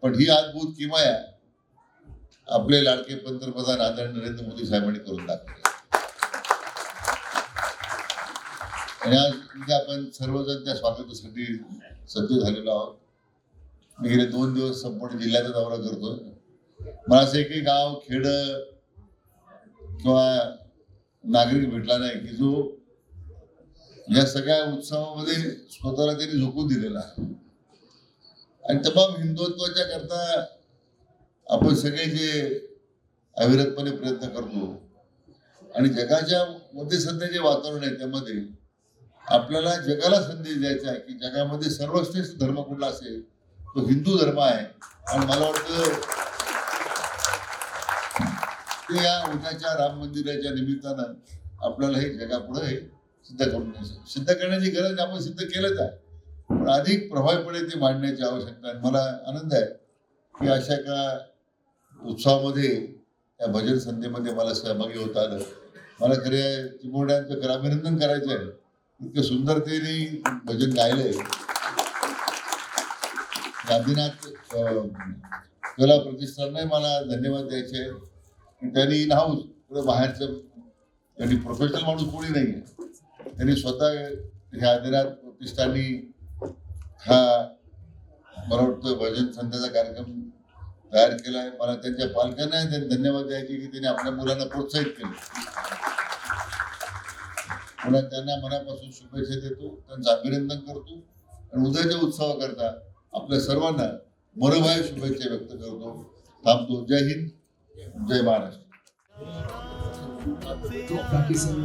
पण ही अद्भुत किमया आपले लाडके पंतप्रधान आदरणीय नरेंद्र मोदी साहेबांनी करून दाखवली. आणि आज म्हणजे आपण सर्वजण त्या स्वागतासाठी सज्ज झालेलो आहोत. मी गेले 2 दिवस संपूर्ण जिल्ह्याचा दौरा करतोय. मला असं एकही गाव खेड किंवा नागरिक भेटला नाही की जो या सगळ्या उत्सवामध्ये स्वतःला त्यांनी झोकून दिलेला आहे. आणि तमाम हिंदुत्वाच्या करता आपण सगळे जे अविरतपणे प्रयत्न करतो आणि जगाच्या मध्ये सध्या जे वातावरण आहे त्यामध्ये आपल्याला जगाला संदेश द्यायचा आहे की जगामध्ये सर्वश्रेष्ठ धर्म कुठला असेल तो हिंदू धर्म आहे. आणि मला वाटतं ते या उद्याच्या राम मंदिराच्या निमित्तानं आपल्याला हे जगापुढे सिद्ध करून सिद्ध करण्याची गरज आपण सिद्ध केलंच आहे, पण अधिक प्रभावीपणे ते मांडण्याची आवश्यकता आहे. मला आनंद आहे की अशा एका उत्सवामध्ये या भजन संध्येमध्ये मला सहभागी होता आलं. मला खऱ्या चिमोड्यांचं खरं अभिनंदन करायचं आहे. इतकं सुंदरतेने भजन गायलंय. गांधीनाथ कला प्रतिष्ठानने मला धन्यवाद द्यायचे आहे. त्यांनी इन हाऊस बाहेरचं त्यांनी प्रोफेशनल माणूस कोणी नाही आहे. त्यांनी स्वतः ह्या आदिनाथ प्रतिष्ठानी हा मला वाटतं भजन संध्याचा कार्यक्रम तयार केला आहे. मला त्यांच्या पालकांना धन्यवाद द्यायचे की त्यांनी आपल्या मुलांना प्रोत्साहित केलं. म्हणून त्यांना मनापासून शुभेच्छा देतो, त्यांचं अभिनंदन करतो आणि उद्याच्या उत्सवाकरता आपल्या सर्वांना मनोभावे शुभेच्छा व्यक्त करतो. थांबतो. जय हिंद, जय महाराष्ट्र. बाकी सर्व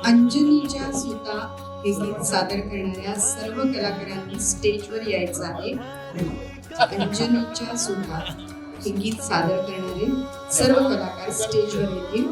अंजनीच्या सुता हे गीत सादर करणाऱ्या सर्व कलाकारांनी स्टेजवर यायचं आहे. अंजनीच्या सुता हे गीत सादर करणारे सर्व कलाकार स्टेजवर येतील.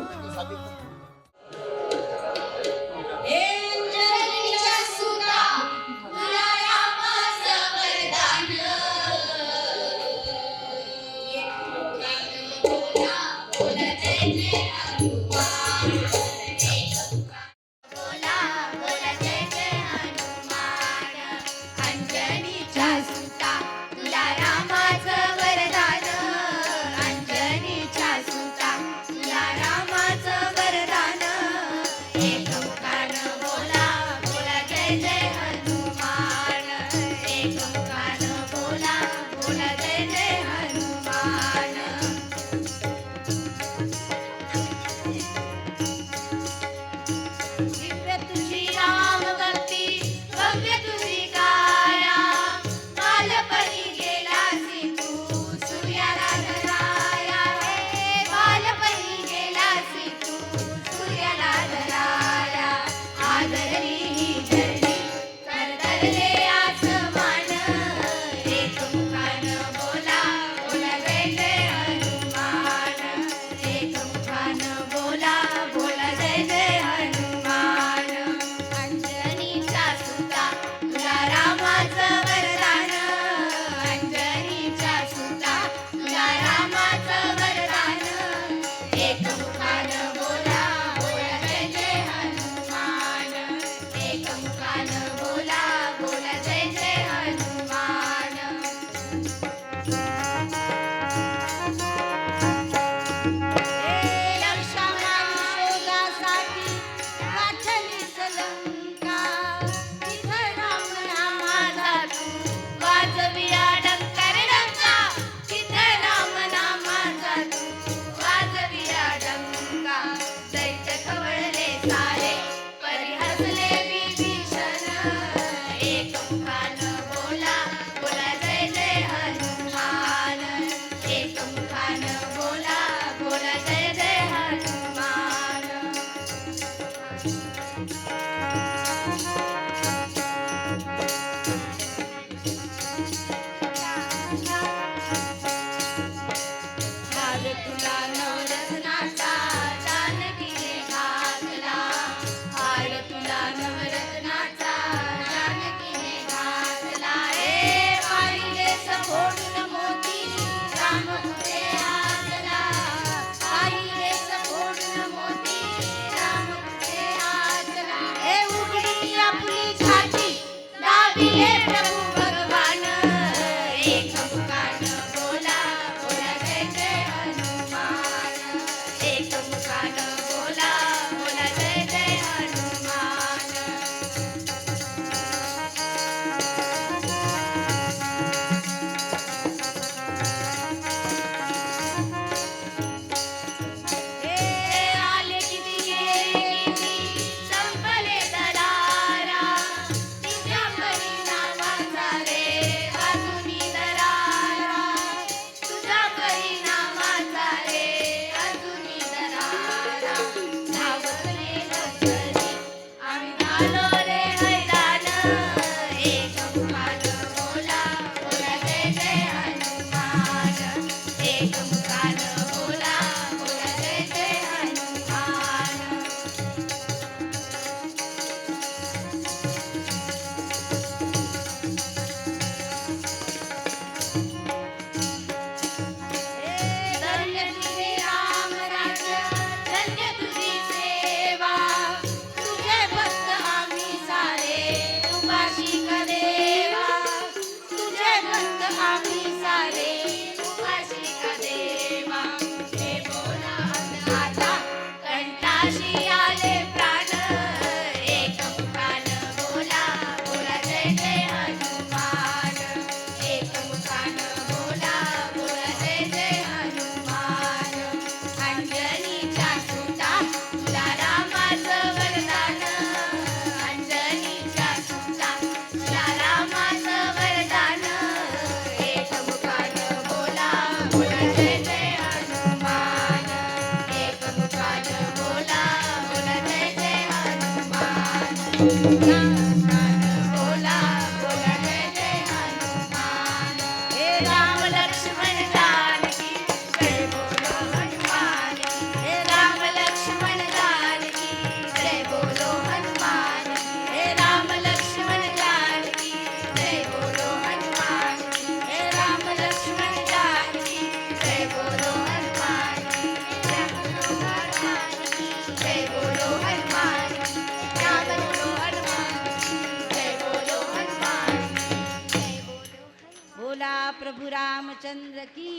प्रभु रामचंद्र की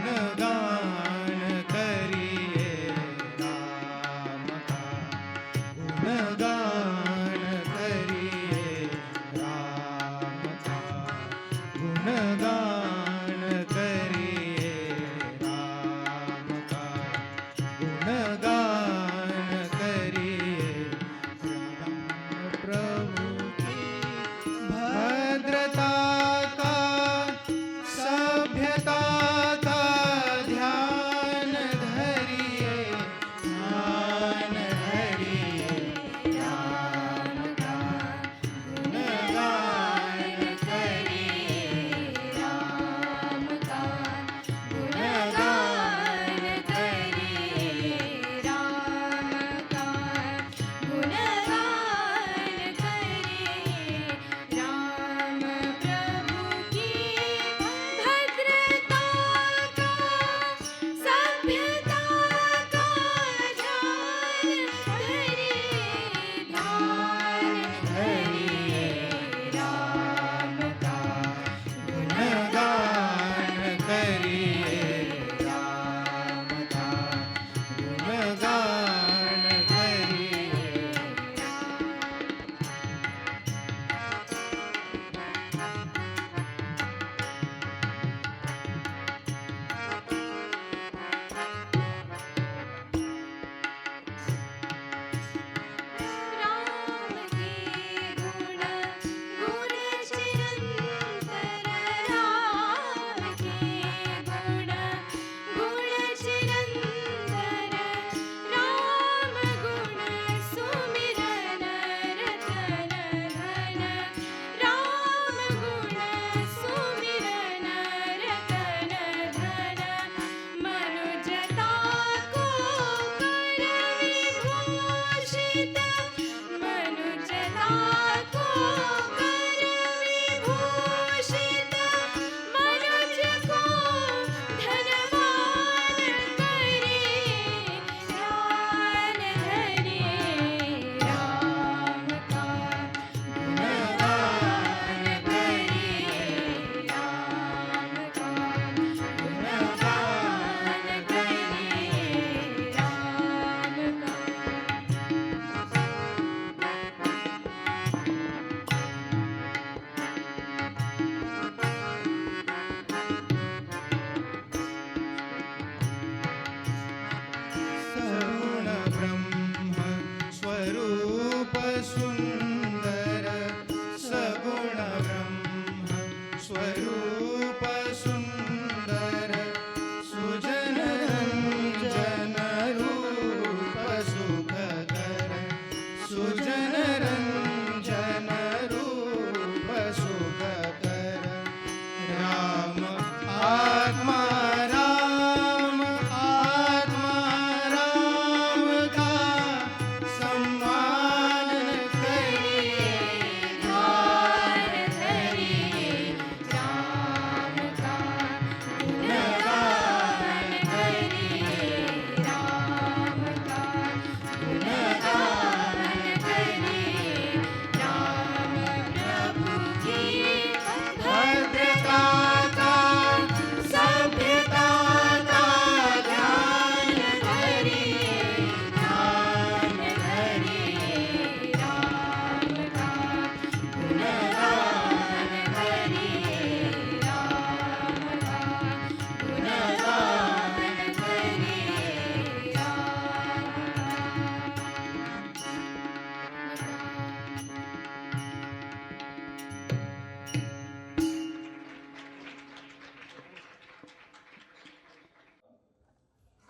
गुणगान करिये राम का, गुणगान करिये राम का, गुणगान करिये राम का, गुणगान करिये राम प्रभु की भद्रता का, सभ्यता का ध्यान धरिए, ध्यान धरिए राम का, गुणगान करिए राम का, गुणगान करिए राम का, गुणगान करिए राम प्रभु की भद्रता का, सभ्यता का ध्यान धरिए, ध्यान धरिए राम का, गुणगान करिए राम का, गुणगान करिए राम के गुण गुण चिरंतर, राम के गुण गुण चिरंतर, राम गुण सुमिरन रतन धन, राम गुण सुमिरन रतन धन, मनुजता को कर विभूषित, मनुजता को कर विभूषित, मनुज को धनवान करिए, ध्यान धरिए राम का, गुणगान करिए राम का, गुणगान करिए राम का। सगुण ब्रह्म स्वरूप सुंदर, सगुण ब्रह्म स्वरूप सुंदर, सुजन रंजन रूप सुखकर, सुजन रंजन रूप सुखकर, राम आत्मा राम आत्मा राम का सम्मान करिए, ध्यान धरिए राम का, गुणगान करिए राम का, गुणगान करिए राम प्रभु की भद्रता का, सभ्यता का ध्यान धरिए, ध्यान धरिए राम का, गुणगान करिए राम का, गुणगान करिए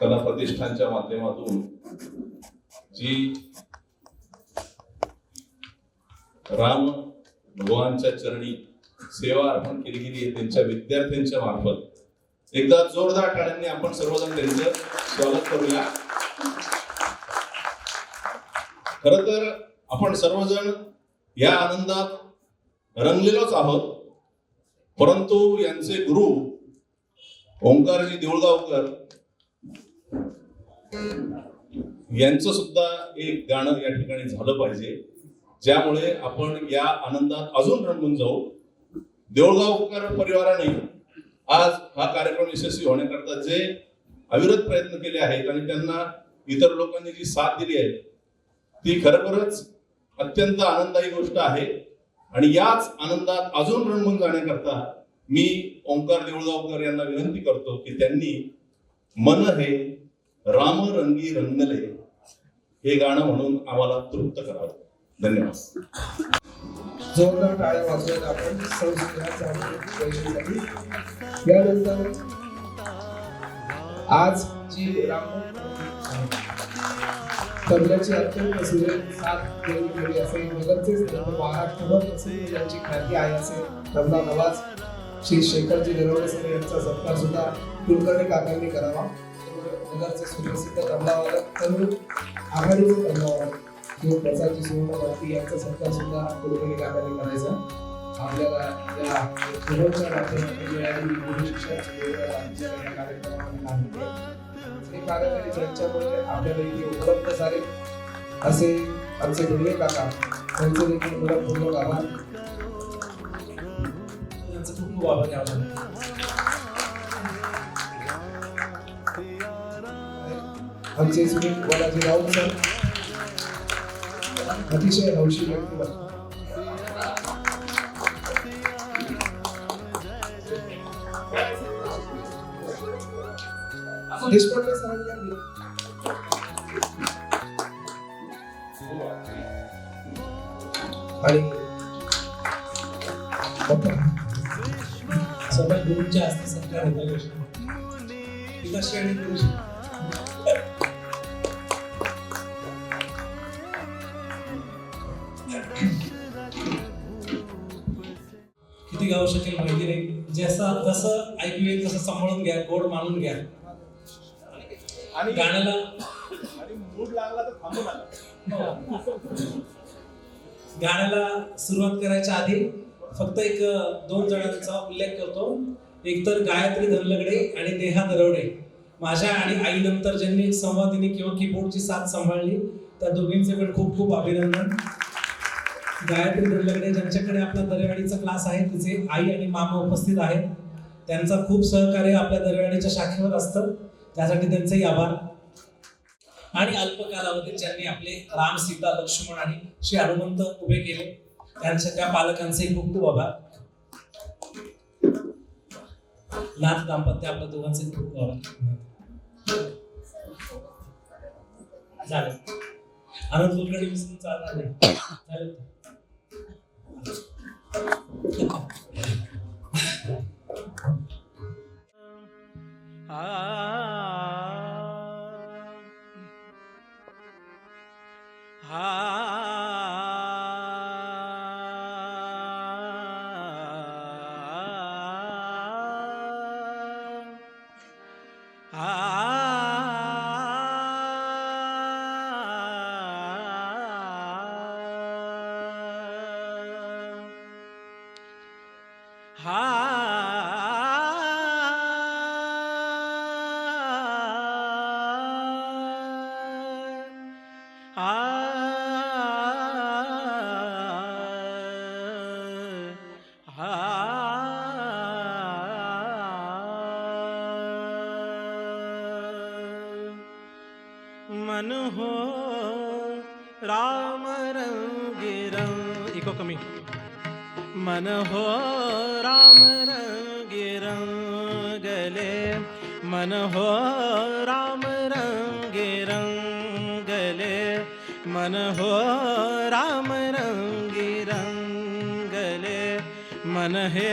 कला प्रतिष्ठानच्या माध्यमातून जी राम भगवानच्या चरणी सेवा अर्पण केली गेली आहे त्यांच्या विद्यार्थ्यांच्या मार्फत एकदा जोरदार टाळ्यांनी आपण सर्वजण त्यांचं स्वागत करूया. खर तर आपण सर्वजण या आनंदात रंगलेलोच आहोत, परंतु यांचे गुरु ओंकारजी देऊळगावकर यांचं सुद्धा एक गाणं या ठिकाणी झालं पाहिजे. ज्यामुळे आपण या आनंदात अजून रंगून जाऊ. देऊळगावकर परिवाराने आज हा कार्यक्रम यशस्वी होण्याकरता जे अविरत प्रयत्न केले आहेत आणि त्यांना इतर लोकांनी जी साथ दिली आहे ती खरोखरच अत्यंत आनंददायी गोष्ट आहे. आणि याच आनंदात अजून रंगून जाण्याकरता मी ओंकार देऊळगावकर यांना विनंती करतो की त्यांनी मन हे राम रंगी रंगले हे गाणं म्हणून आम्हाला तृप्त करावं. धन्यवाद. जोरदार टाळ्या वाजवत आपण संस्कृती यानंतर आज जी राम तबल्याची अत्यंत सुरेख साथ केली असेल नगरचेच महाराष्ट्रभर प्रसिद्ध ज्यांची ख्याती आहे असे तबला नवाज श्री शेखरजी नरवणे सर यांचा सत्कार सुद्धा कुलकर्णी काकांनी करावा. नगरचे सुप्रसिद्ध तबलावादक तरुण आघाडीचे तबलावादक किंवा प्रसादजी सुवर्णमूर्ती यांचा सत्कार सुद्धा कुलकर्णी काकांनी करायचा. आपल्याला या शुभेच्छा माध्यमातून मिळालेली गुरु शिक्षण या कार्यक्रमामध्ये लागते. हे कार्यक्रम ज्यांच्यामुळे आपल्याला इथे उपलब्ध झाले असे आमचे गुरुवे काका त्यांचे देखील मनपूर्वक आभार. त्यांचं खूप खूप आभार आहे. आमचे सुनील बालाजी राऊत सर अतिशय हौशी व्यक्तिमत्व. देशपांडे सरांनी आणि सगळ्या गुरूंच्या हस्ते सत्कार होता विकास आणि गुरुजी किती गाऊ शकेल माहिती नाही. जसं ऐकू येईल तसं सांभाळून घ्या, गोड मानून घ्या. आणि गाण्याला आणि मूड लागला तर थांबून आला. गाण्याला सुरुवात करायच्या आधी फक्त एक 2 जणांचा उल्लेख करतो. एक तर गायत्री धनलगडे आणि नेहा दरवडे, माझ्या आणि आईनंतर ज्यांनी संवादिनी किंवा कीबोर्डची साथ सांभाळली त्या दोघींचे पण खूप खूप अभिनंदन. गायत्री धनलगडे ज्यांच्याकडे आपला दरेवाडीचा क्लास आहे तिचे आई आणि मामा उपस्थित आहेत. त्यांचा खूप सहकार्य आपल्या दरेवाडीच्या शाखेवर असतं, त्यासाठी त्यांचेही आभार. आणि अल्प कालावधीत ज्यांनी आपले राम सीता लक्ष्मण आणि श्री हनुमंत उभे केले त्यांच्या त्या पालकांचे खूप खूप आभार. नाथ दाम्पत्य आपल्या दोघांचे खूप खूप आभार. झालं आनंद कुलकर्णी विसरून चालणार नाही. झालं मन हो राम रंगी रंग इको कमी. मन हो राम रंगी रंगले, मन हो राम रंगी रंगले, मन हो राम रंगी रंगले, मन हे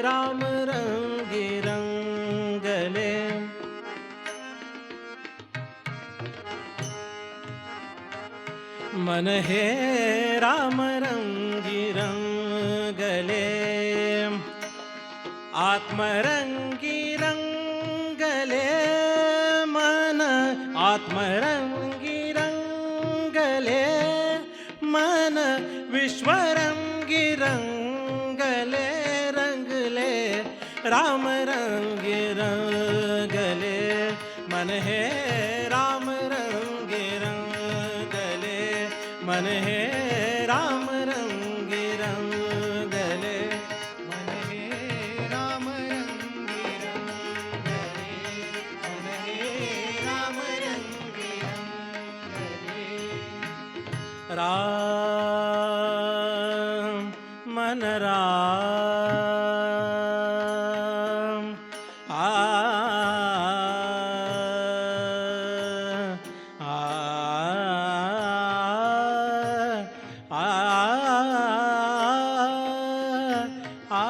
राम रंगी रंगले. मन हे राम रंगी रंगले, आत्मरंगी रंगले मन, आत्मरंगी रंगले मन, विश्वरंगी रंगले रंगले राम रंगी रंगले. मन हे राम रंगी रंगले, मन हे राम रंगी रंगले मन हे राम रंगी रंगले मन हे राम रंगी रंगले राम मन राम आ आ आ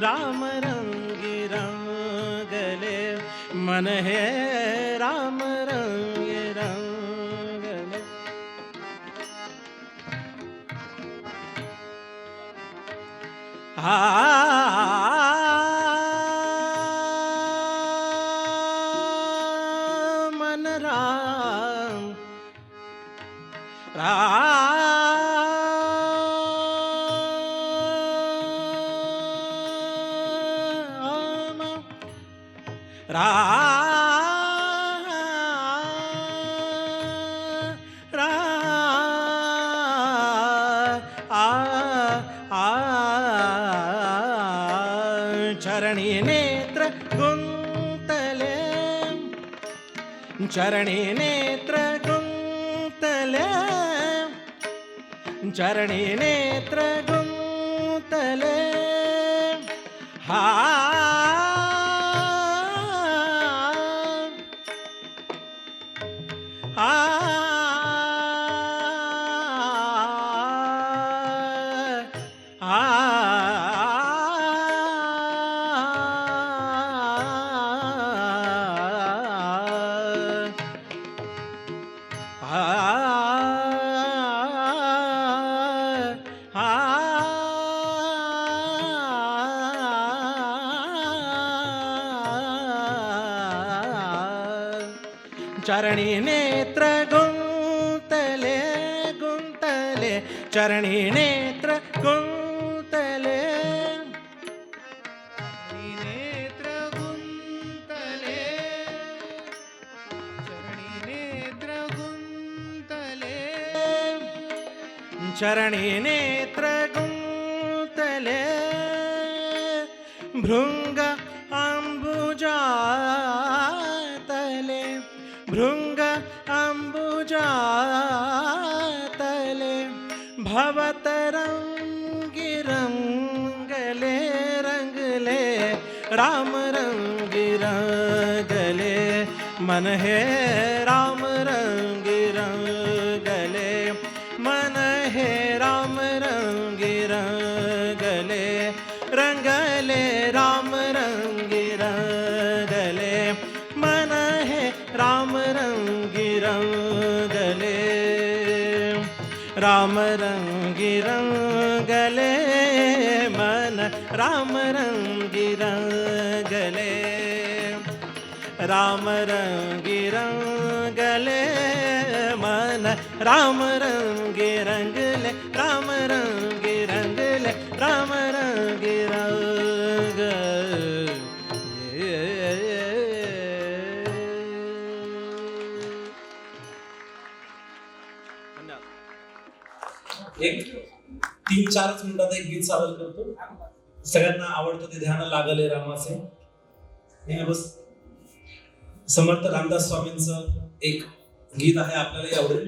राम रंगी रंगले मन है राम रंगी रंगले मन चरणी नेत्र गुंतले चरणी नेत्र गुंतले चरणी नेत्र गुंतले हा चरणी नेत्र गुंतले गुंतले चरणी नेत्र गुंतले नेत्र गुंतले चरणी नेत्र गुंतले चरणी नेत्र गुंतले भृंग अंबुजातले भृंग अंबुजातले भवतरंगी रंगले रंगले राम रंगी रंगले मन है राम रंगी रंगले मन है राम रंगी रंगले रंगले राम रंगी रंगले मन है राम रंगी रंगले राम रंगी रंगले मन राम रंगी रंगले राम रंगी रंगले मन राम रंगी रंगले राम रंगी रंगले राम रंगी एक 3-4 मिनिटात एक गीत सादर करतो. सगळ्यांना आवडतं ते ध्यान लागले रामाचे. हे बस समर्थ रामदास स्वामींचं एक गीत आहे, आपल्याला आवडेल.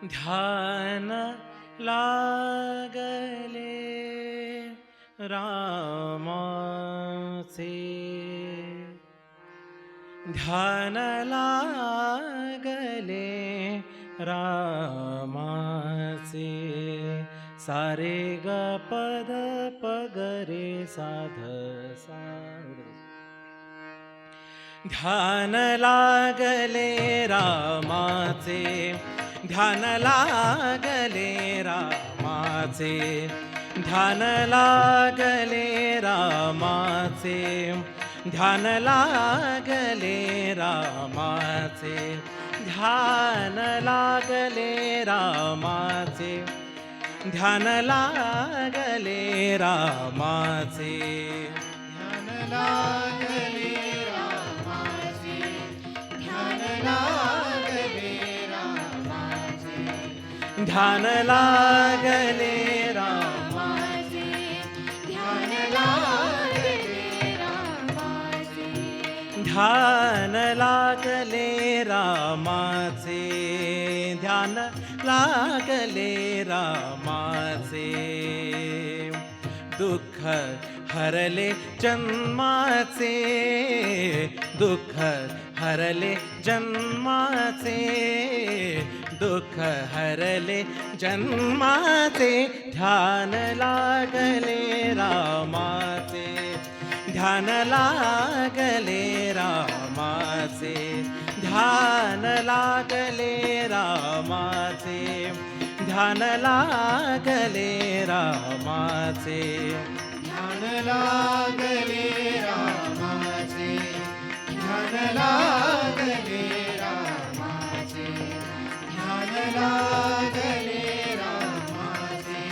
ध्यान लागले रामाचे ध्यान लागले रामाचे सारे ग पद पगरे साध सा. ध्यान लागले रामाचे ध्यान लागले रामाचे ध्यान लागले रामाचे ध्यान लागले रामाचे ध्यान लागले रामाचे ध्यान लागले रामाचे ध्यान लागले रामाचे ध्यान लागले रामाचे ध्यान लागले रामाचे ध्यान लागले रामाचे ध्यान लागले रामाचे ध्यान लागले रामाचे दुःख हरले जन्माचे दुःख हरले जन्माचे दुःख हरले जन्माचे ध्यान लागले रामाचे ध्यान लागले रामाचे ध्यान लागले रामाचे ध्यान लागले रामाचे ध्यान लागले रामाचे ध्यान लागले रामाचे ध्यान लागले रामाचे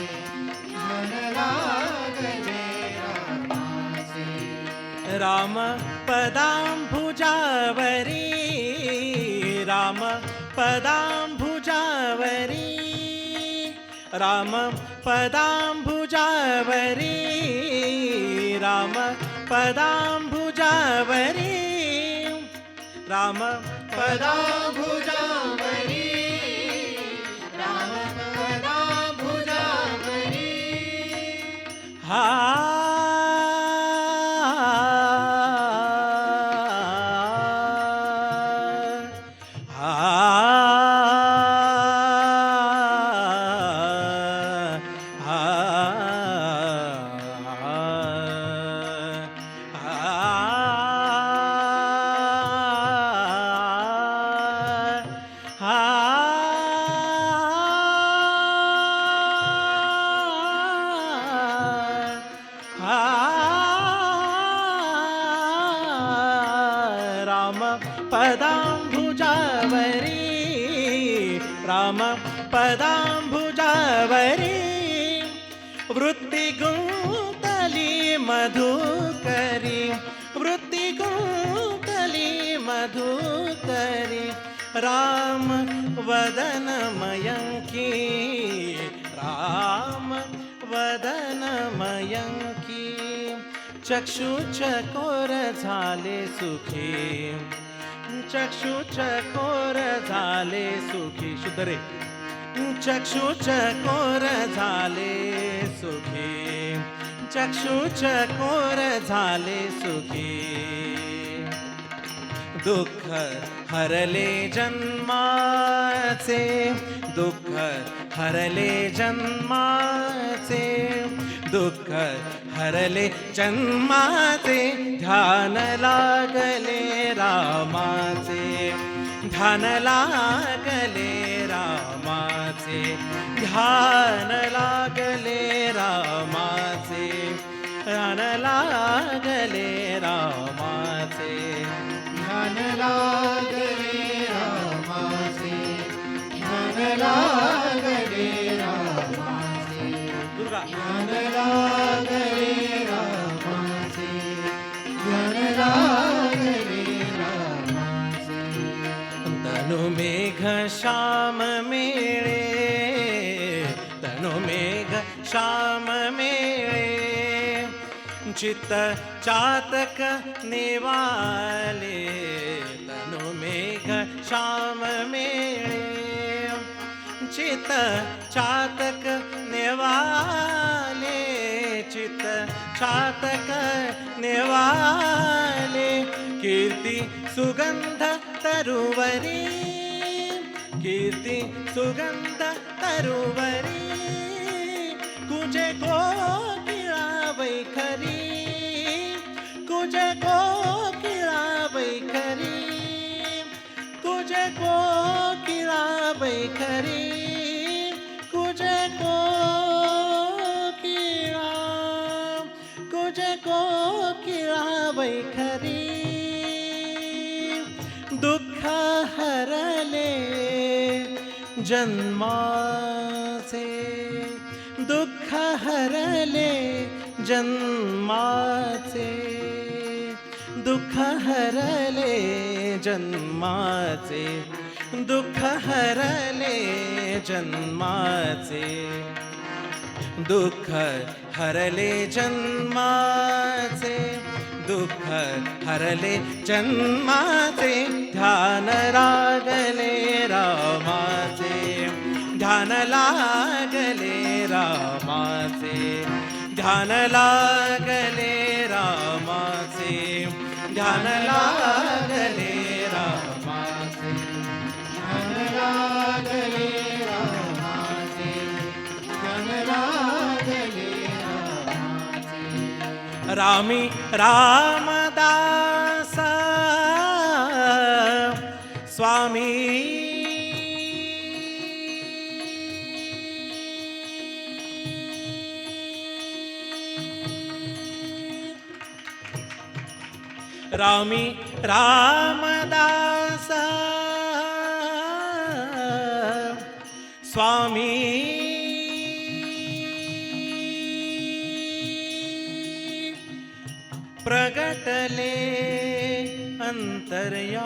ध्यान लागले रामाचे. राम पदांभुजावरी राम पदांभुजावरी राम पदांभुजावरी राम पदांभुजावरी राम पदांभुजावरी राम पदांभुजावरी. हा पदांभुजावरी राम पदांभुजावरी वृत्ती गुंतली मधुकरी वृत्ती गुंतली मधुकरी राम वदन मयंकी राम वदन मयंकी चक्षुचकोर झाले सुखी चक्षुचकोर झाले सुखी शुद्ध रे चक्षुचकोर झाले सुखी चक्षुचकोर झाले सुखी दुःख हरले जन्माचे दुःख हरले जन्माचे दुःख हरले जन्माचे ध्यान लागले रामाचे ध्यान लागले रामाचे ध्यान लागले रामाचे ध्यान लागले रामाचे ध्यान लागले रामाचे ध्यान लागले रामाचे दुर्गा ध्यान लागले रामाचे ध्यान लागले रामाचे तनु मेघ श्याम मेळे तनु मेघ श्याम मेळे चित्त चातक निवाले तनु मेघ श्याम मेळे चित्त चातक निवाले चित्त चातक निवाले कीर्ती सुगंध तरुवरी कीर्ती सुगंध तरुवरी कुजे कोकिळा वैखरी कुजे कोकिळा वैखरी कुजे कोकिळा वैखरी कुजे कोकिळा वैखरी दुःख हरले जन्माचे दुःख हरले जन्माचे दुःख हरले जन्माचे दुःख हरले जन्माचे दुःख हरले जन्माचे दुःख हरले जन्माचे ध्यान लागले रामाचे ध्यान लागले रामाचे ध्यान लागले रामाचे ध्यान लागले रामाचे ध्यान लागले रामाचे ध्यान लागले रामाचे रामी रामदास स्वामी रामी रामदास स्वामी प्रगटले अंतर्यामी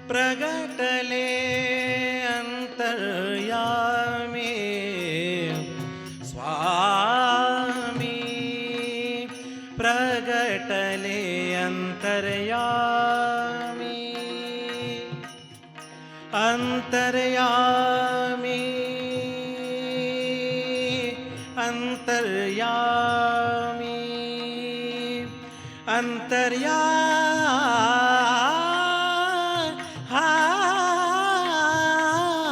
प्रगटले अंतर्यामी स्वामी प्रगटले अंतर्यामी अंतर्यामी अंतर्यामी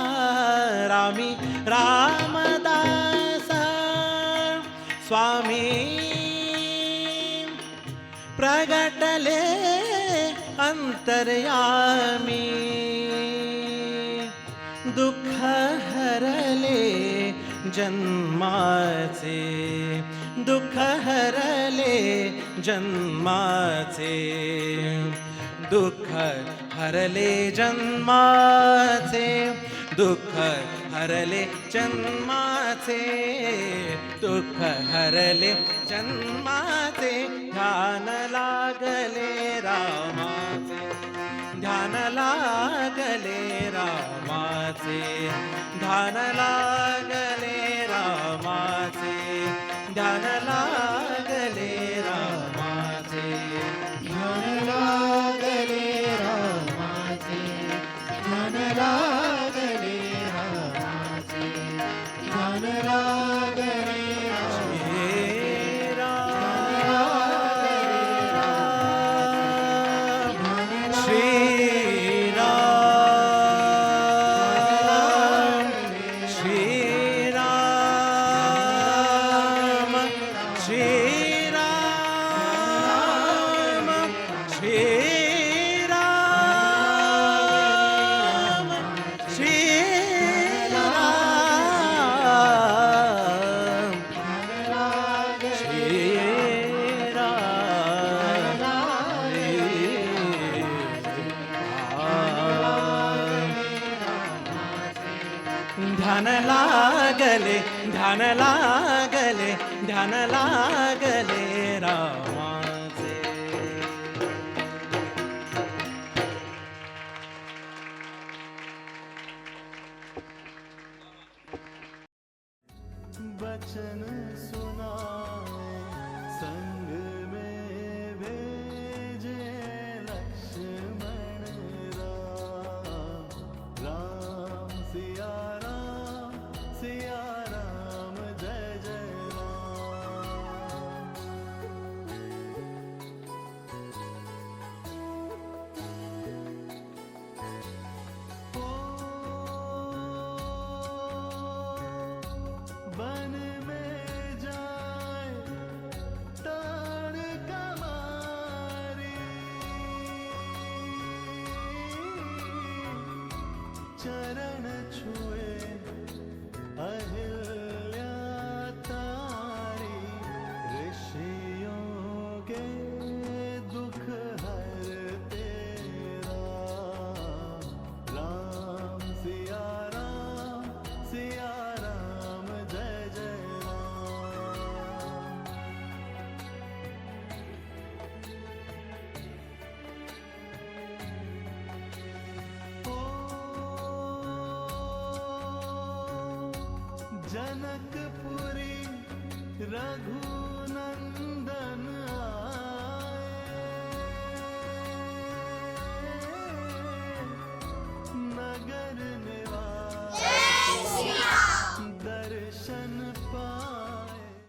अंतर्यामी रामदास स्वामी प्रगटले अंतर्यामी दुःख हरले जन्माचे दुःख हरले जन्माचे दुःख हरले जन्माचे दुःख हरले जन्माचे दुःख हरले जन्माचे ध्यान लागले रामाचे ध्यान लागले रामाचे ध्यान लागले रामाचे ध्यान लागले रामाचे ध्यान लागले रामाचे ध्यान लागले रामाचे ध्यान लागले ध्यान लागले ध्यान लागले ध्यान लागले रामाचे बचन सुनाए संग में भेजे लक्ष्मण राम राम सिया राम जय जय राम चरण छुए अहिल्या तारी ऋषियों के दुख हरते राम सिया राम जय जय राम। जनकपुरी रघुनंदन